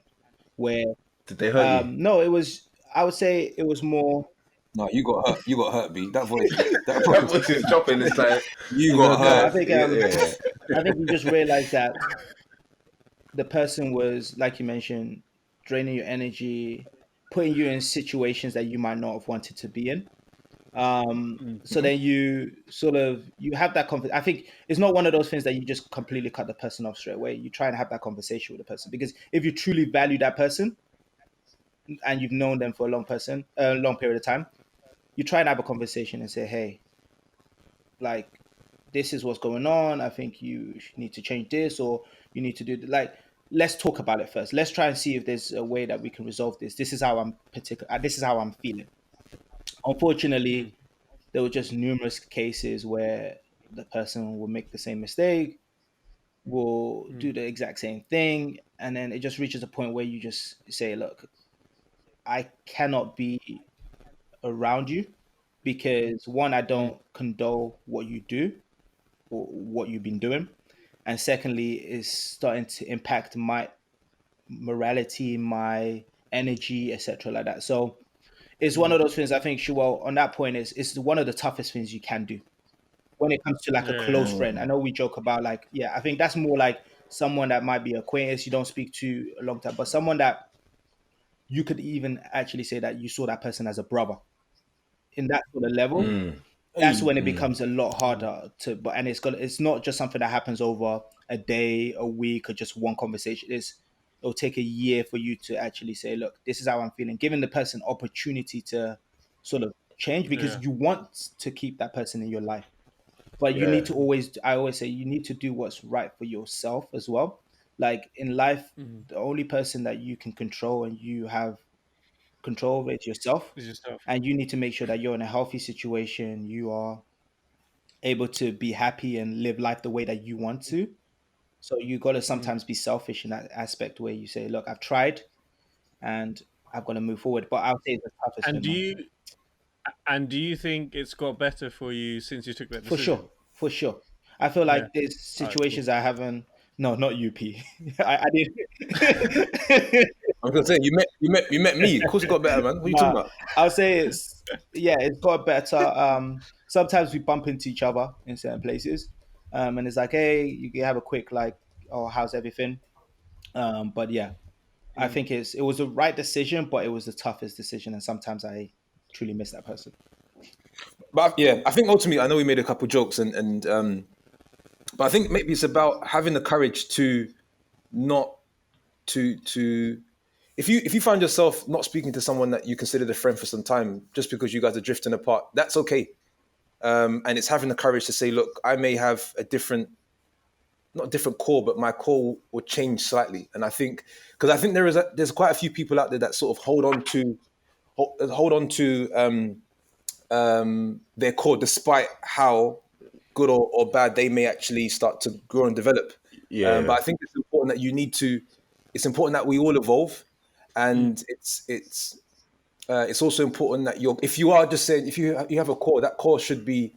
Where Did they hurt you? no, it was. I would say it was more. No, you got hurt. You got hurt, B. That voice. That That voice. voice is dropping. It's like You got No, I hurt. think yeah. I think we just realized that the person was, like you mentioned, draining your energy, putting you in situations that you might not have wanted to be in. So then you you have that I think it's not one of those things that you just completely cut the person off straight away. You try and have that conversation with the person because if you truly value that person and you've known them for a long period of time, you try and have a conversation and say, hey, like, this is what's going on. I think you need to change this, or you need to do like. Let's talk about it first. Let's try and see if there's a way that we can resolve this. This is how I'm feeling. Unfortunately, there were just numerous cases where the person will make the same mistake, will do Mm, the exact same thing, and then it just reaches a point where you just say, "Look, I cannot be around you because one, I mm, don't condone what you do or what you've been doing, and secondly, is starting to impact my morality, my energy, etc., like that." So it's one of mm. those things. I think, Shuwell, on that point, is it's one of the toughest things you can do when it comes to like a Yeah, yeah. close friend. I know we joke about like, yeah, I think that's more like someone that might be acquaintance you don't speak to a long time, but someone that you could even actually say that you saw that person as a brother in that sort of level. That's Hey, when it becomes a lot Mm, harder to, but and it's not just something that happens over a day, a week, or just one conversation. It'll take a year for you to actually say, look, this is how I'm feeling, giving the person opportunity to sort of change, because yeah. you want to keep that person in your life, but you need Yeah, to Mm, always, I always say, you need to do what's right for yourself as well. Like in life, mm. the only person that you can control and you have control over is yourself, It's yourself. and you need to make sure that you're in a healthy situation, you are able to be happy and live life the way that you want to. So you got to Mm. sometimes be selfish in that aspect where you say, look, I've tried and I've got to move forward. But I'll say it's the toughest And thing, do man. you and do you think it's got better for you since you took that For sure. decision? For sure. I feel Yeah. like there's All right. Cool. situations I haven't, no, not UP. I did. I was gonna say you met me. Of course, it got better, man. What are you talking Nah, about? I'll say it's, yeah, it's got better. Sometimes we bump into each other in certain places, and it's like, hey, you can have a quick like, oh, how's everything? But yeah, I Mm. think it was the right decision, but it was the toughest decision, and sometimes I truly miss that person. But yeah, I think ultimately, I know we made a couple jokes, and but I think maybe it's about having the courage to not to if you find yourself not speaking to someone that you considered a friend for some time just because you guys are drifting apart, that's okay. And it's having the courage to say, look, I may have a different, not a different core, but my core will change slightly. And I think because I think there's quite a few people out there that sort of hold on to their core despite how good or bad they may actually start to grow and develop. yeah, But I think it's important that it's important that we all evolve, Mm. and it's also important that if you are just saying, if you have a core, that core should be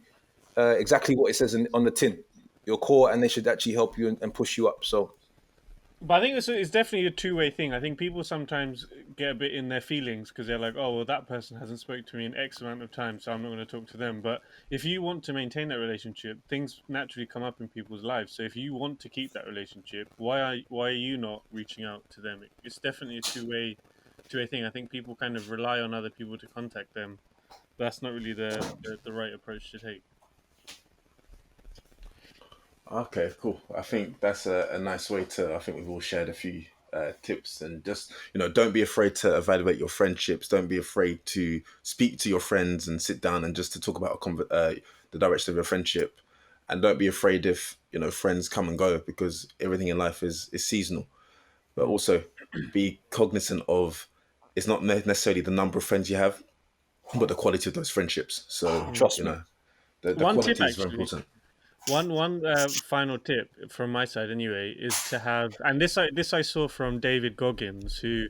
exactly what it says on the tin, your core, and they should actually help you and push you up. So But I think it's definitely a two-way thing. I think people sometimes get a bit in their feelings because they're like, "Oh, well, that person hasn't spoke to me in X amount of time, so I'm not going to talk to them." But if you want to maintain that relationship, things naturally come up in people's lives. So if you want to keep that relationship, why are you not reaching out to them? It's definitely a two-way thing. I think people kind of rely on other people to contact them. But that's not really the right approach to take. okay, cool. I think that's a nice way to. I think we've all shared a few tips, and just don't be afraid to evaluate your friendships. Don't be afraid to speak to your friends and sit down and just to talk about the direction of your friendship, and don't be afraid if friends come and go, because everything in life is seasonal. But Mm. also be cognizant of, it's not necessarily the number of friends you have, but the quality of those friendships. So Mm. trust me. the One tip quality is very actually. important. One final tip from my side anyway is to have, and this I saw from David Goggins, who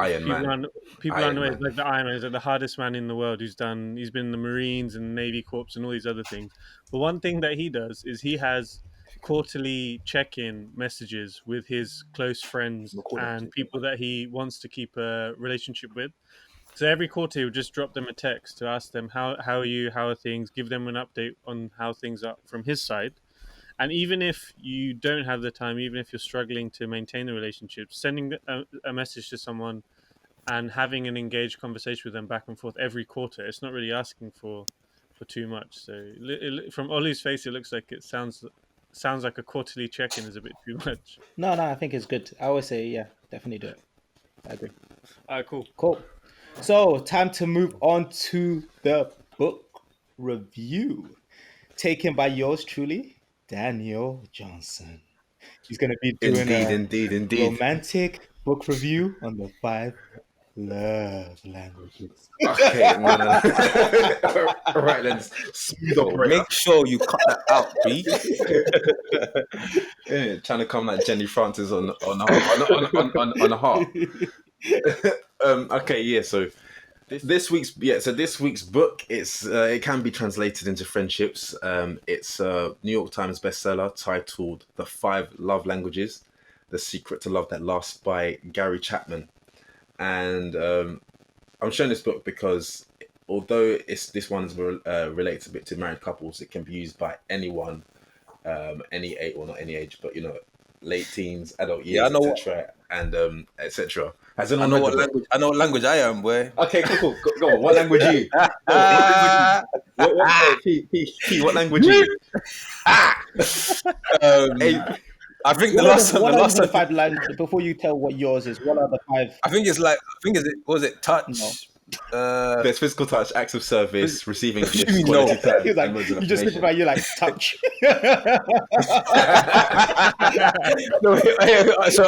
if Iron Man, people aren't Iron aware, is Man. like the Iron Man, is like the hardest man in the world, he's been in the Marines and Navy Corps and all these other things. But one thing that he does is he has quarterly check-in messages with his close friends Record them and too. people that he wants to keep a relationship with. So every quarter, he would just drop them a text to ask them how are you, how are things, give them an update on how things are from his side. And even if you don't have the time, even if you're struggling to maintain the relationship, sending a message to someone and having an engaged conversation with them back and forth every quarter, it's not really asking for too much. So from Olu's face, it looks like it sounds like a quarterly check-in is a bit too much. No, no, I think it's good. I always say, yeah, definitely do it. I agree. Cool. Cool. So, time to move on to the book review, taken by yours truly, Daniel Johnson. He's going to be doing Indeed, a indeed, indeed. romantic book review on the five Love languages. Okay, no. All right, then. Smooth operator. Make sure you cut that out, B. Yeah, trying to come like Jenny Francis on a heart. Okay, yeah. So this week's book, it can be translated into friendships. It's a New York Times bestseller titled "The Five Love Languages: The Secret to Love That Lasts" by Gary Chapman. And I'm showing this book because although this one's relates a bit to married couples, it can be used by anyone, any age, well not any age, but late teens, adult Yeah, I years, know what etc. And etc. Has anyone read the book? I know what language I am, boy. Okay, cool. Go on. What language are you? Go on, what language are you? P, what language are you? Hey, I think the What are last the, what the are last the time, five languages? Before you tell what yours is, what are the five? I think it's like was it touch? No. there's physical touch, acts of service, receiving do you gifts, mean quality no? time, He's like, and modes of you just think affirmation. about you like touch. No, so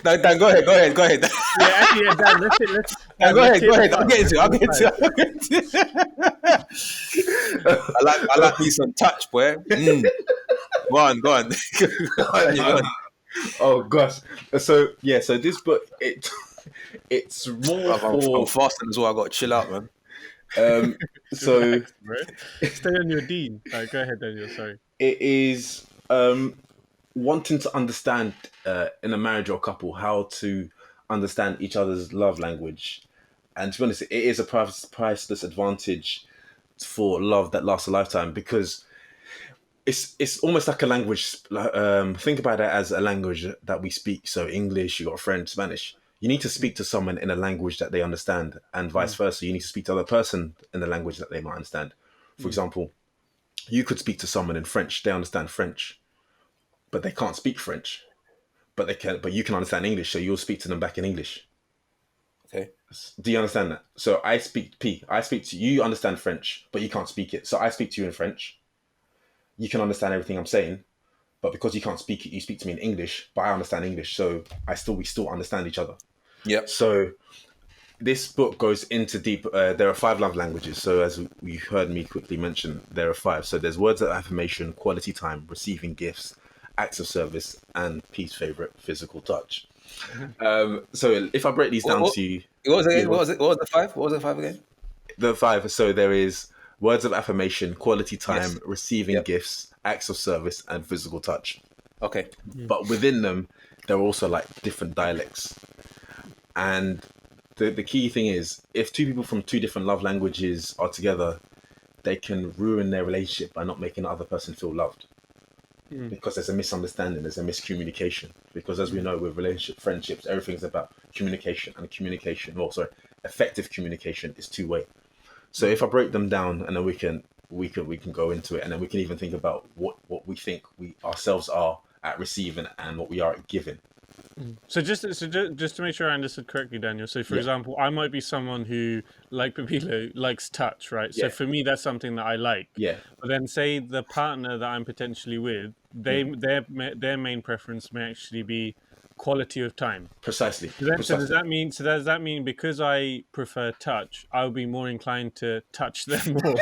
Dan, go ahead. Yeah, actually, yeah, Dan, let's Dan, Dan, let's hear go the ahead. I'll five. get into it. I'll Let's get hear into the it. I like me some touch, boy. Go on. Go on. Oh gosh. So this book it's more I'm for fasting as well. I got to chill out, man. so Relax, bro. Stay on your dean. Go ahead, Daniel. Sorry. it is wanting to understand in a marriage or couple how to understand each other's love language. And to be honest, it is a priceless advantage for love that lasts a lifetime because it's almost like a language. Think about it as a language that we speak. So English, you got a friend, Spanish. You need to speak to someone in a language that they understand, and vice versa. You need to speak to the other person in the language that they might understand. For example, you could speak to someone in French. They understand French, but they can't speak French. But they can. But you can understand English, so you'll speak to them back in English. Okay. Do you understand that? So I speak P. I speak to you. Understand French, but you can't speak it. So I speak to you in French. You can understand everything I'm saying, but because you can't speak it, you speak to me in English. But I understand English, so we still understand each other. Yep. So this book goes into deep. There are five love languages. So as you heard me quickly mention, there are five. So there's words of affirmation, quality time, receiving gifts, acts of service, and P's favorite, physical touch. So if I break these down to you, What was it again? Yeah, What was it? What was the five? What was the five again? the five. So there is words of affirmation, quality time, Yes. receiving Yep. gifts, acts of service, and physical touch. Okay. But within them, there are also like different dialects. And the key thing is, if two people from two different love languages are together, they can ruin their relationship by not making the other person feel loved. Because there's a misunderstanding, there's a miscommunication. Because as we know, with relationship, friendships, everything's about communication, and effective communication is two-way. So if I break them down, and then we can go into it, and then we can even think about what we think we ourselves are at receiving and what we are at giving. So just to make sure I understood correctly, Daniel. So for example, I might be someone who, like Pabilo, likes touch, right? So Yeah. for me, that's something that I like. Yeah. But then, say the partner that I'm potentially with, their main preference may actually be quality of time. Precisely. So does that mean? So does that mean because I prefer touch, I'll be more inclined to touch them more?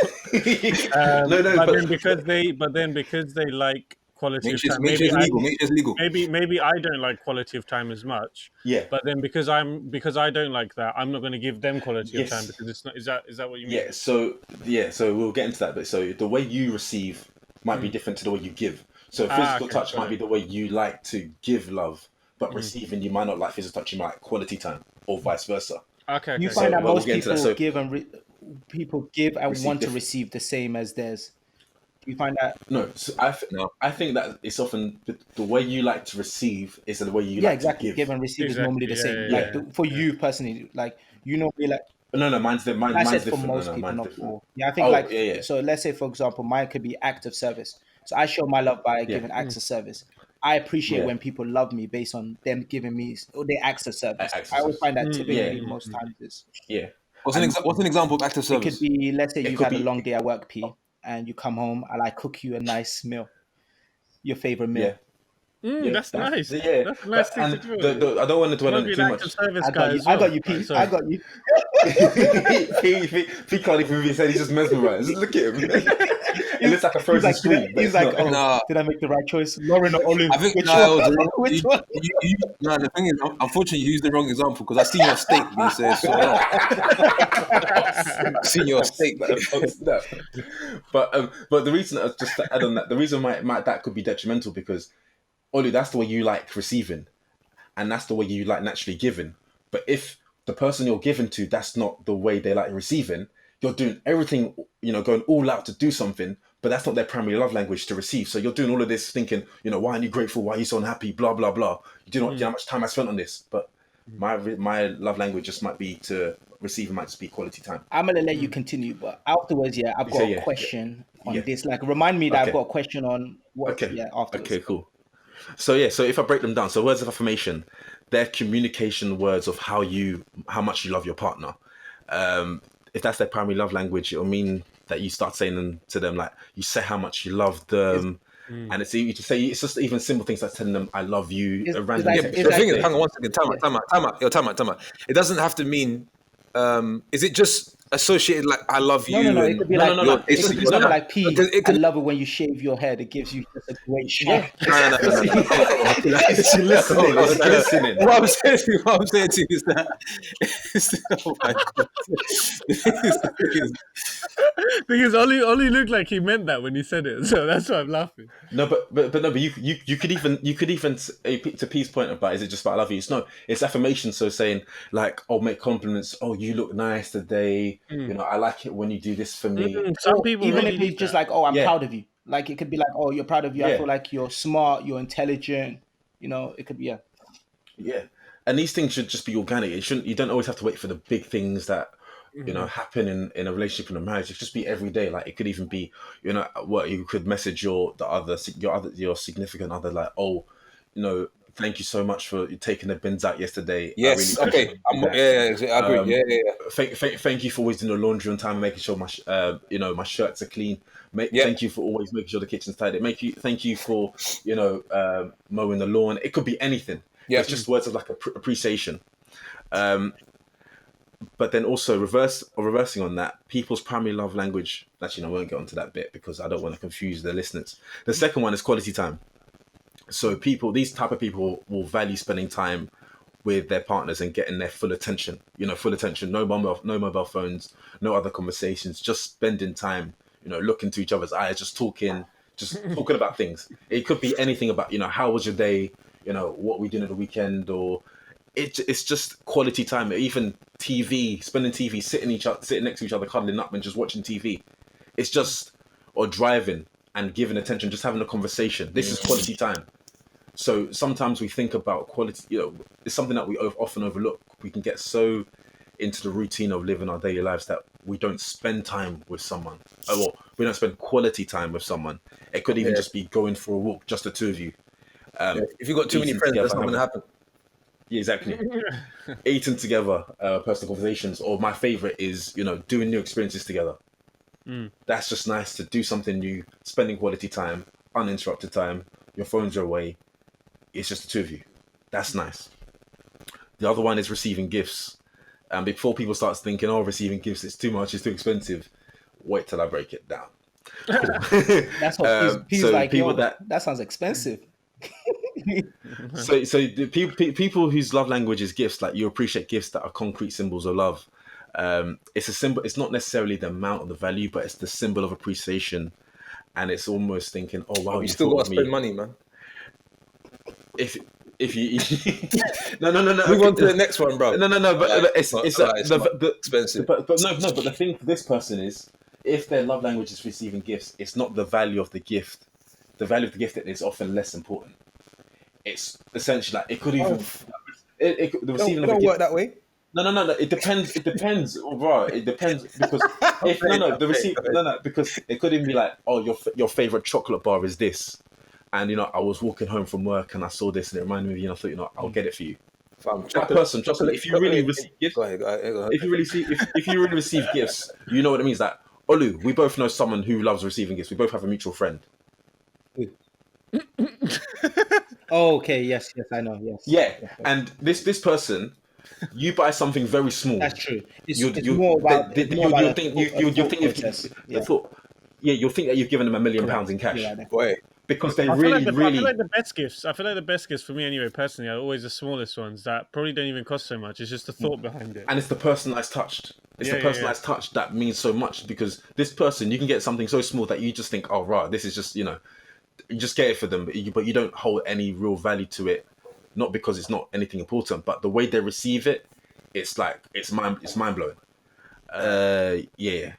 But then because they like quality Make of sure time, it's legal. Make sure it's legal. maybe I don't like quality of time as much. Yeah. But then because I don't like that, I'm not going to give them quality of time Yes. because it's not. Is that what you mean? So we'll get into that bit. So the way you receive might be different to the way you give. So physical touch might be the way you like to give love, but receiving, you might not like physical touch, you might like quality time, or vice versa. Okay. You So, find that we'll most get into people that. So- give and people give and Receive want to different. receive the same as theirs. You find that? No, so I think that it's often the way you like to receive is the way you Yeah, like exactly. to Give and receive is Exactly, normally the yeah, same. yeah, Like yeah. for you personally, like you normally like. No, mine's different. I Mine's said for different. most No, people, mine's not different. for. Yeah, I think Oh, like yeah. so. Let's say for example, mine could be act of service. So I show my love by giving acts of service. I appreciate Yeah. when people love me based on them giving me their acts of service. Acts of I always service. find that typically Yeah. most times is. Yeah. What's an example of active It service? could be, let's say you've could had a be- long day at work, P, and you come home and I cook you a nice meal, your favorite meal. Yeah. That's nice. yeah. That's a nice But, thing and to do. I don't want to You dwell want on to it be an too active much. service I guy got you. as I well. got you, Right, P. I sorry. got you. P can't even be said. He's just mesmerized. Look at him. It looks like a He's frozen like, screen, but he's it's like, not. oh, Nah, did I make the right choice? Lauren or Olu? I think Which no, one? it was the wrong. Which one? No, the thing is, unfortunately, you used the wrong example because I seen your steak being said so long. I seen your steak. No. But the reason, just to add on that, the reason why that could be detrimental because Ollie, that's the way you like receiving, and that's the way you like naturally giving. But if the person you're giving to, that's not the way they like receiving, you're doing everything, going all out to do something, but that's not their primary love language to receive. So you're doing all of this thinking, why aren't you grateful? Why are you so unhappy? Blah, blah, blah. You do not know how much time I spent on this. But my love language just might be to receive, might just be quality time. I'm gonna let you continue, but afterwards, yeah, I've got say a yeah, question on yeah. this. Like, remind me that I've Okay. got a question on what. Okay. Yeah, afterwards. Okay, cool. So if I break them down, so words of affirmation, they're communication words of how much you love your partner. If that's their primary love language, it'll mean that you start saying them to them, like you say how much you love them, and it's easy to say. It's just even simple things like telling them "I love you." Is- A is random like- Yeah, text but is the like- thing is, message. hang on one second. Time out. It doesn't have to mean. Is it just associated like I love you? No. It and could be No, like no, no, no. it could be something like P. It I could, love it when you shave your head. It gives you just a great Yeah. shape. no. It's listening. It's listening. What I'm saying to you is that. Oh my god! Thing is, Ollie looked like he meant that when he said it, so that's why I'm laughing. No, but you could even to P's point about is it just about I love you? It's affirmation. So saying like, oh, make compliments. Oh, you look nice today. I like it when you do this for me. Some Or people even really if need it's just that. like, oh, I'm Yeah. proud of you. Like it could be like, oh, you're proud of you. I Yeah. feel like you're smart. You're intelligent. It could be yeah. Yeah, and these things should just be organic. You don't always have to wait for the big things that happen in a relationship and a marriage. It should just be every day. Like it could even be, what you could message your significant other like, oh, thank you so much for taking the bins out yesterday. Yes. I really Okay. I agree. Thank you for always doing the laundry on time and making sure my shirts are clean. Thank you for always making sure the kitchen's tidy. Thank you for mowing the lawn. It could be anything. Yeah. It's just words of like appreciation. But then also reversing on that, people's primary love language. Actually, I won't get onto that bit because I don't want to confuse the listeners. The second one is quality time. So these type of people will value spending time with their partners and getting their full attention. Full attention. No mobile phones, no other conversations. Just spending time. Looking to each other's eyes, just talking about things. It could be anything about how was your day. What we doing at the weekend, or it's just quality time. Even TV, spending TV, sitting next to each other, cuddling up and just watching TV. It's just or driving and giving attention, just having a conversation. This is quality time. So sometimes we think about quality. It's something that we often overlook. We can get so into the routine of living our daily lives that we don't spend time with someone. Or we don't spend quality time with someone. It could even just be going for a walk, just the two of you. If you've got too many eating friends, together, that's not going to happen. Yeah, exactly. Eating together, personal conversations, or my favorite is doing new experiences together. That's just nice to do something new, spending quality time, uninterrupted time. Your phones are away. It's just the two of you. That's nice. The other one is receiving gifts. And before people start thinking, oh, receiving gifts, it's too much, it's too expensive. Wait till I break it down. Cool. That's what P's so like. people That sounds expensive. So the people whose love language is gifts, like you appreciate gifts that are concrete symbols of love. It's a symbol. It's not necessarily the amount or the value, but it's the symbol of appreciation, and it's almost thinking, oh wow, You still got to spend money, man. If you no, Move on to the next one, bro. no, but it's expensive. But the thing for this person is, if their love language is receiving gifts, it's not the value of the gift. The value of the gift is often less important. It's essentially like it could even the receiving of a Don't gift. work that way. No. It depends, bro. It depends because because it could even be like, oh, your favorite chocolate bar is this, and I was walking home from work and I saw this and it reminded me of you, and I thought I'll get it for you. That person, trust me, if you really receive gifts, go ahead. if you really receive gifts, you know what it means. Like Olu, we both know someone who loves receiving gifts. We both have a mutual friend. Oh, okay. Yes, I know. Yes. Yeah, Yes. and this person, you buy something very small. That's true. You It's more about you think a you thought think process. the Yeah. thought. Yeah, you'll think that you've given them £1,000,000 Correct. in You're cash right there. Boy, because they I feel like really. the best gifts. I feel like the best gifts for me anyway, personally, are always the smallest ones that probably don't even cost so much. It's just the thought behind it. And it's the personalized touch. It's the Yeah. personalized touch that means so much because this person, you can get something so small that you just think, oh, right, this is just, you just get it for them, but you don't hold any real value to it. Not because it's not anything important, but the way they receive it, it's like, it's mind blowing. Yeah.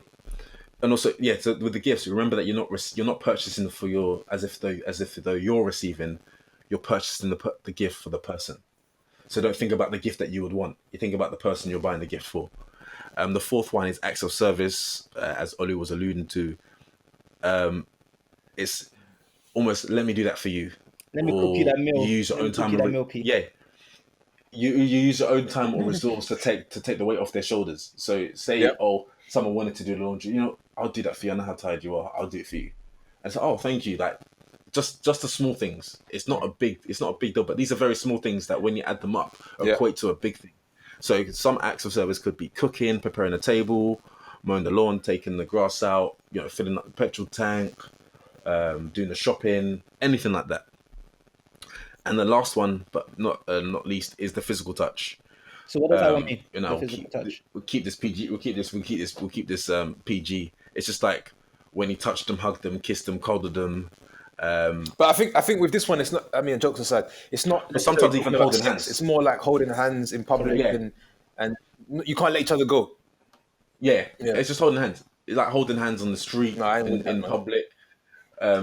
And also, yeah, so with the gifts, remember that you're not purchasing for as if though you're receiving, you're purchasing the gift for the person. So don't think about the gift that you would want. You think about the person you're buying the gift for. The fourth one is acts of service, as Olu was alluding to. It's almost let me do that for you, Let me cook you or that you meal. use your Let me own cook time. you that meal, P. Yeah, you use your own time or resource to take the weight off their shoulders. So say, Yep. oh, someone wanted to do the laundry. I'll do that for you. I know how tired you are. I'll do it for you. And so, oh, thank you. Like just the small things. It's not a big deal, but these are very small things that when you add them up, equate to a big thing. So some acts of service could be cooking, preparing a table, mowing the lawn, taking the grass out, filling up the petrol tank, doing the shopping, anything like that. And the last one, but not least, is the physical touch. So what does that one mean? The We'll physical touch. we'll keep this PG. We'll keep this PG. It's just like when he touched them, hugged them, kissed them, cuddled them. But I think with this one, it's not. I mean, jokes aside, it's not. But sometimes necessarily even about holding sex. hands. It's more like holding hands in public, Yeah. and you can't let each other go. Yeah, Yeah. it's just holding hands. It's like holding hands on the street, No, I ain't with that, in man. public. I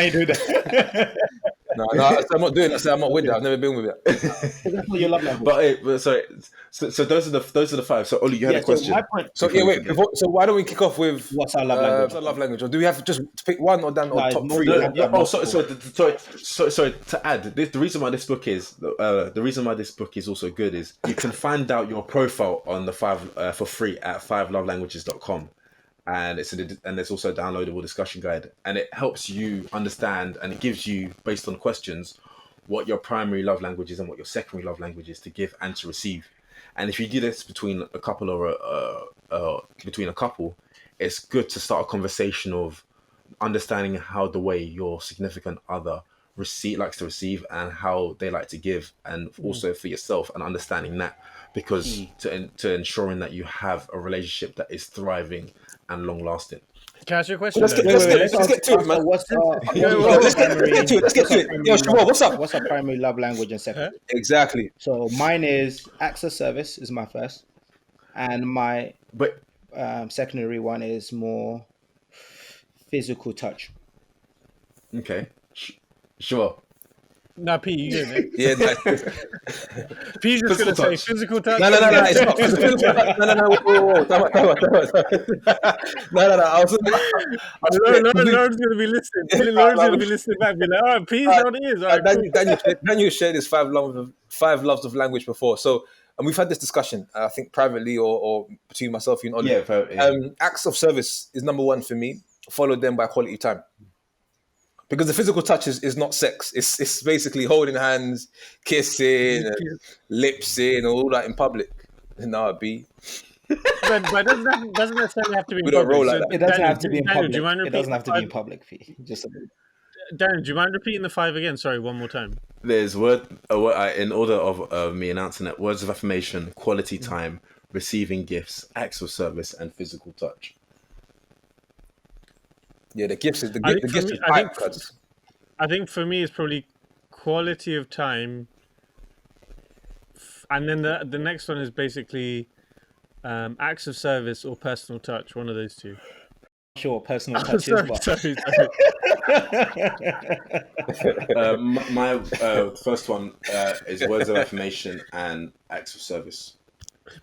ain't do that. No, I'm not doing that. I'm not with that. I've never been with it. That's not your love language. But sorry. So those are the five. So Oli, you had a question. So my point. So Before yeah, we wait. forget. So why don't we kick off with What's our love language? What's our love language, or do we have to just pick one or down or No, top it's three? more- Or- yeah. Oh, sorry. To add, the reason why this book is also good is you can find out your profile on the for free at 5lovelanguages.com, and there's also a downloadable discussion guide, and it helps you understand, and it gives you, based on questions, what your primary love language is and what your secondary love language is to give and to receive. And if you do this between a couple it's good to start a conversation of understanding how the way your significant other likes to receive and how they like to give, and also for yourself, and understanding that, because to ensuring that you have a relationship that is thriving and long lasting. Can I ask you a question? Let's get- though? let's get to it, man. What's Let's get to it. Yo, Shuwel, what's up? What's our primary love language and secondary? Exactly. So mine is acts of service is my first, and my But secondary one is more physical touch. okay, sure. No, P, you get it. Yeah. P's just Physical gonna say touch. physical touch. No, it's not. No. Whoa. Time out. No. I was. Lauren's gonna be listening. Lauren's gonna be listening back. Be like, all right, P's on it is. All right, cool. Daniel shared his five loves of language before. So, and we've had this discussion, I think privately or between myself and Ollie. Yeah. Acts of service is number one for me, followed then by quality time. Because the physical touch is not sex. It's basically holding hands, kissing, lips in, all that in public. No, B. But it doesn't necessarily have to be in We don't public. roll like that. It doesn't Daniel, have to be in Daniel, public. do you mind It repeating doesn't have to be in the public. Just a bit. five? Darren, do you mind repeating the five again? Sorry, one more time. There's in order of me announcing it: words of affirmation, quality time, receiving gifts, acts of service, and physical touch. Yeah, the gifts is the I think gift. for The gift me- is I think- pipe cuts. I think for me, it's probably quality of time, and then the next one is basically acts of service or personal touch. One of those two. Sure, personal touches, but Sorry. My first one is words of affirmation and acts of service.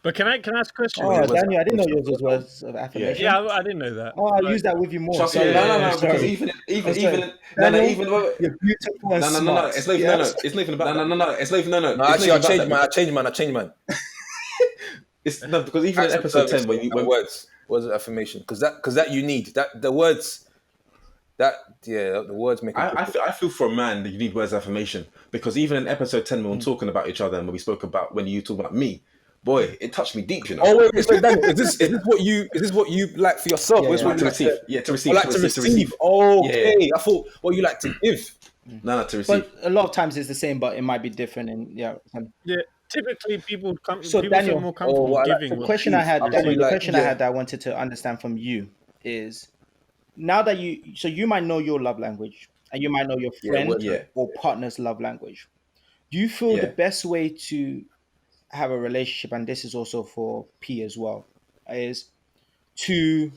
But can I ask a question? oh, Daniel, I didn't know yours was words of affirmation. Yeah, I didn't know that. Oh, I'll use that with you more. Trust me, Sorry. no, Sorry. because even Daniel, even you're beautiful and no, smart. it's not even it's not even about no, it's not even No, it's actually, not I even about changed that. man. I changed man. It's no, because even in Acts of episode service 10 when and words of affirmation, because that you need that the words. The words make a difference. I feel for a man that you need words of affirmation, because even in episode 10 when we were talking about each other and when we spoke about when you talk about me, boy, it touched me deep, you know. Oh wait, so Daniel, is this what you like for yourself? Yeah, Or is yeah. what you like To receive, like to receive? Okay, Yeah. I thought what you like to give. No, to receive. But a lot of times it's the same, but it might be different. And yeah. Yeah, typically people So people feel more Daniel, Oh, comfortable what I like giving to the what question they I receive. had, I thought Daniel, you the like question I had that I wanted to understand from you is, now that you might know your love language and you might know your friend word. Yeah, or partner's love language. Do you feel the yeah. best way to have a relationship, and this is also for P as well, is to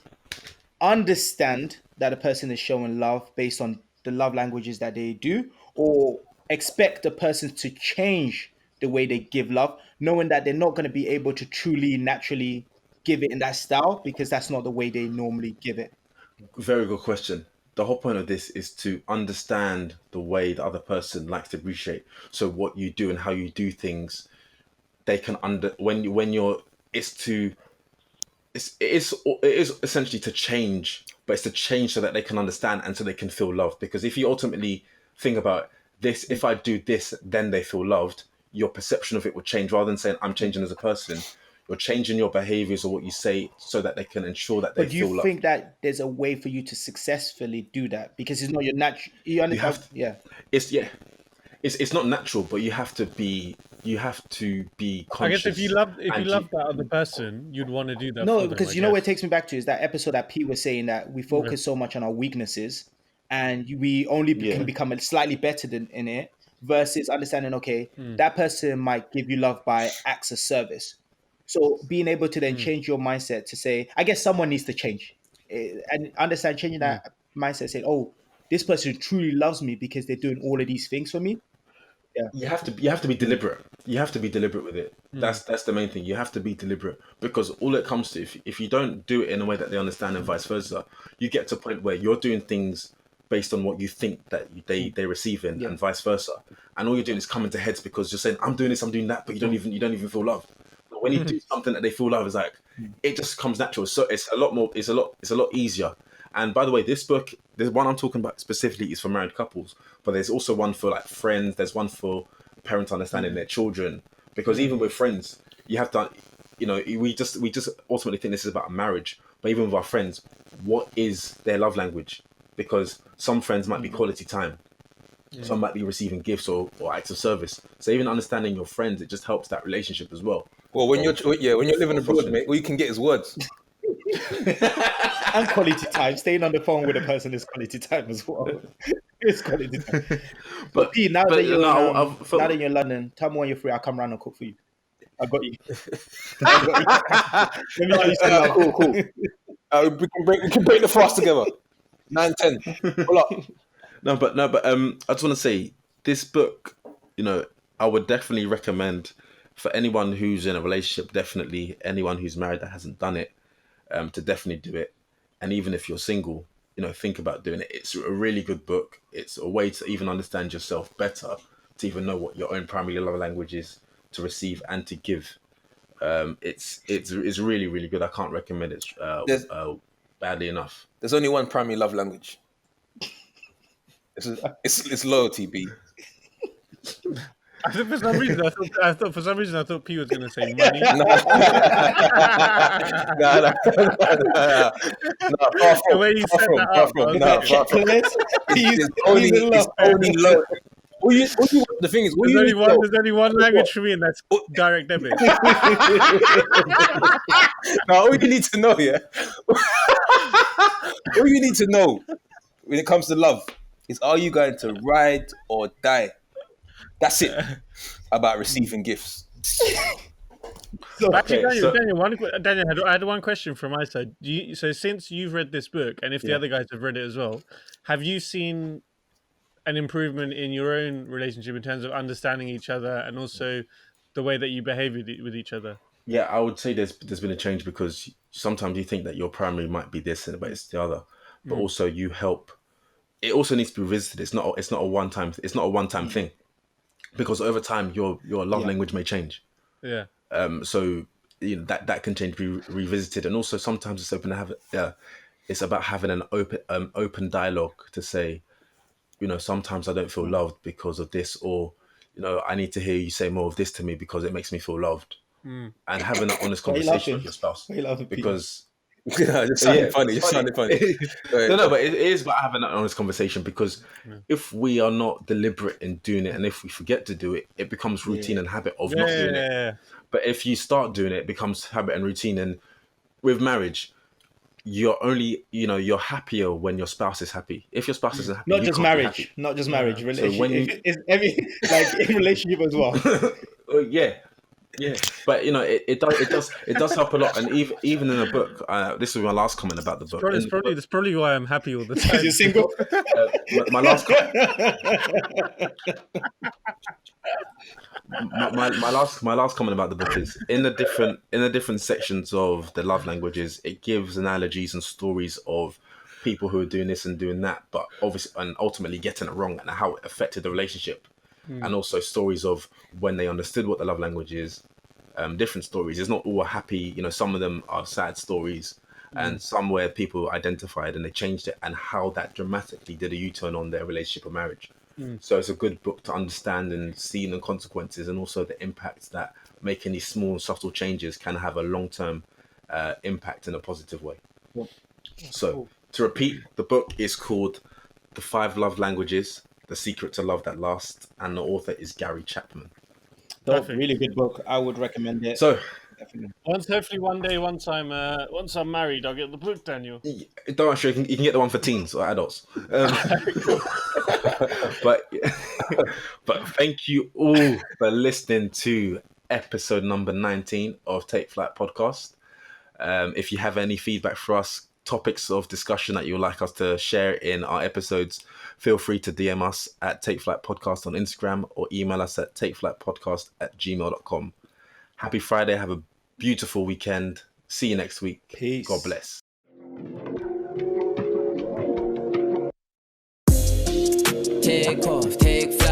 understand that a person is showing love based on the love languages that they do, or expect the person to change the way they give love, knowing that they're not going to be able to truly naturally give it in that style because that's not the way they normally give it. Very good question. The whole point of this is to understand the way the other person likes to appreciate. So what you do and how you do things, they can when you're it's to it is essentially to change, but it's to change so that they can understand and so they can feel loved. Because if you ultimately think about this, if I do this, then they feel loved, your perception of it will change. Rather than saying I'm changing as a person, you're changing your behaviors or what you say so that they can ensure that they But do you feel loved. think that there's a way for you to successfully do that? Because it's not your natural. You You have understand? to, Yeah. it's yeah, it's not natural, but you have to be I guess if you conscious, love and you, that other person, you'd want to do that No, for them, I because you know where it guess. takes me back to is that episode that Pete was saying that we Yeah. focus so much on our weaknesses and we only yeah. can become slightly better than in it versus understanding, okay, Mm. that person might give you love by acts of service. So being able to then Mm. change your mindset to say, I guess someone needs to change and understand changing Mm. that mindset, saying, oh, this person truly loves me because they're doing all of these things for me. Yeah. You have to be deliberate. You have to be deliberate with it. Mm. That's the main thing. You have to be deliberate, because all it comes to, if you don't do it in a way that they understand and vice versa, you get to a point where you're doing things based on what you think that they receive in, Yeah. and vice versa, and all you're doing is coming to heads because you're saying I'm doing this, I'm doing that, but you don't even feel love. But when you do something that they feel love, is like it just comes natural. So it's a lot more. It's a lot easier. And by the way, this book, there's one I'm talking about specifically is for married couples, but there's also one for like friends. There's one for parents understanding their children, because even with friends, you have to, we just ultimately think this is about marriage, but even with our friends, what is their love language? Because some friends might be quality time, some might be receiving gifts or acts of service. So even understanding your friends, it just helps that relationship as well. Well, when you're living Of abroad, fostering. mate, all you can get is words. And quality time. Staying on the phone with a person is quality time as well. It's quality time. But P, But no, I've now felt, that you're in London, tell me when you're free. I'll come round and cook for you. I got you. I got you. Let me show you some love. Cool. We can break the fast together. 9-10. Pull up. no, but I just want to say this book, you know, I would definitely recommend for anyone who's in a relationship, definitely anyone who's married that hasn't done it, to definitely do it. And even if you're single, think about doing it. It's a really good book. It's a way to even understand yourself better, to even know what your own primary love language is, to receive and to give. It's really really good. I can't recommend it There's badly enough. there's only one primary love language. It's loyalty, B. I thought for some reason I thought P was going to say money. No, far The from, way you far set from, that far up, I from, was no, like, far from. Chocolate. It's only low. The thing is, there's only one language for me, and that's direct debit. all you need to know, yeah. All you need to know when it comes to love is, are you going to ride or die? That's it about receiving gifts. So, But actually, Okay, so Daniel, I had one question from my side. So since you've read this book, and if the yeah. other guys have read it as well, have you seen an improvement in your own relationship in terms of understanding each other and also the way that you behave with each other? Yeah, I would say there's been a change, because sometimes you think that your primary might be this, but it's the other. But also you help. It also needs to be revisited. It's not a one time. It's not a one time thing, because over time your love yeah. language may change. Yeah. So that can change, be revisited, and also sometimes it's open to have it's about having an open dialogue to say, sometimes I don't feel loved because of this, or I need to hear you say more of this to me because it makes me feel loved, and having that honest Why are you conversation with laughing? your spouse. Why are you laughing, Peter? Because Yeah, just yeah, sounded funny. it's Just funny. sounded funny. Go ahead. No, but it is about having that honest conversation, because if we are not deliberate in doing it, and if we forget to do it, it becomes routine and habit of not doing it. Yeah. But if you start doing it, it becomes habit and routine. And with marriage, you're only, you're happier when your spouse is happy. If your spouse isn't happy, Not you just can't be marriage, happy. not just marriage, So when relationship. you, It's every like in relationship as well. yeah, but it does help a lot. And even in a book, this is my last comment about the book. In That's the book, probably why I'm happy all the Because time. you're single. my last my last comment about the book is in the different sections of the love languages, it gives analogies and stories of people who are doing this and doing that, but obviously and ultimately getting it wrong and how it affected the relationship, and also stories of when they understood what the love language is. Different stories. It's not all happy. Some of them are sad stories, and some where people identified and they changed it, and how that dramatically did a U-turn on their relationship or marriage. So it's a good book to understand and see the consequences, and also the impacts that making these small, subtle changes can have a long-term impact in a positive way. So, to repeat, the book is called The 5 Love Languages, The Secret to Love That Lasts, and the author is Gary Chapman. Dope, Perfect. really good book. I would recommend it. So, Definitely. Hopefully one day, once I'm married, I'll get the book, Daniel. don't worry, you can get the one for teens or adults. But thank you all for listening to episode number 19 of Take Flight Podcast. If you have any feedback for us, topics of discussion that you would like us to share in our episodes, feel free to DM us at Take Flight Podcast on Instagram, or email us at takeflightpodcast@gmail.com. Happy Friday. Have a beautiful weekend. See you next week. Peace. God bless. Take off, take flight.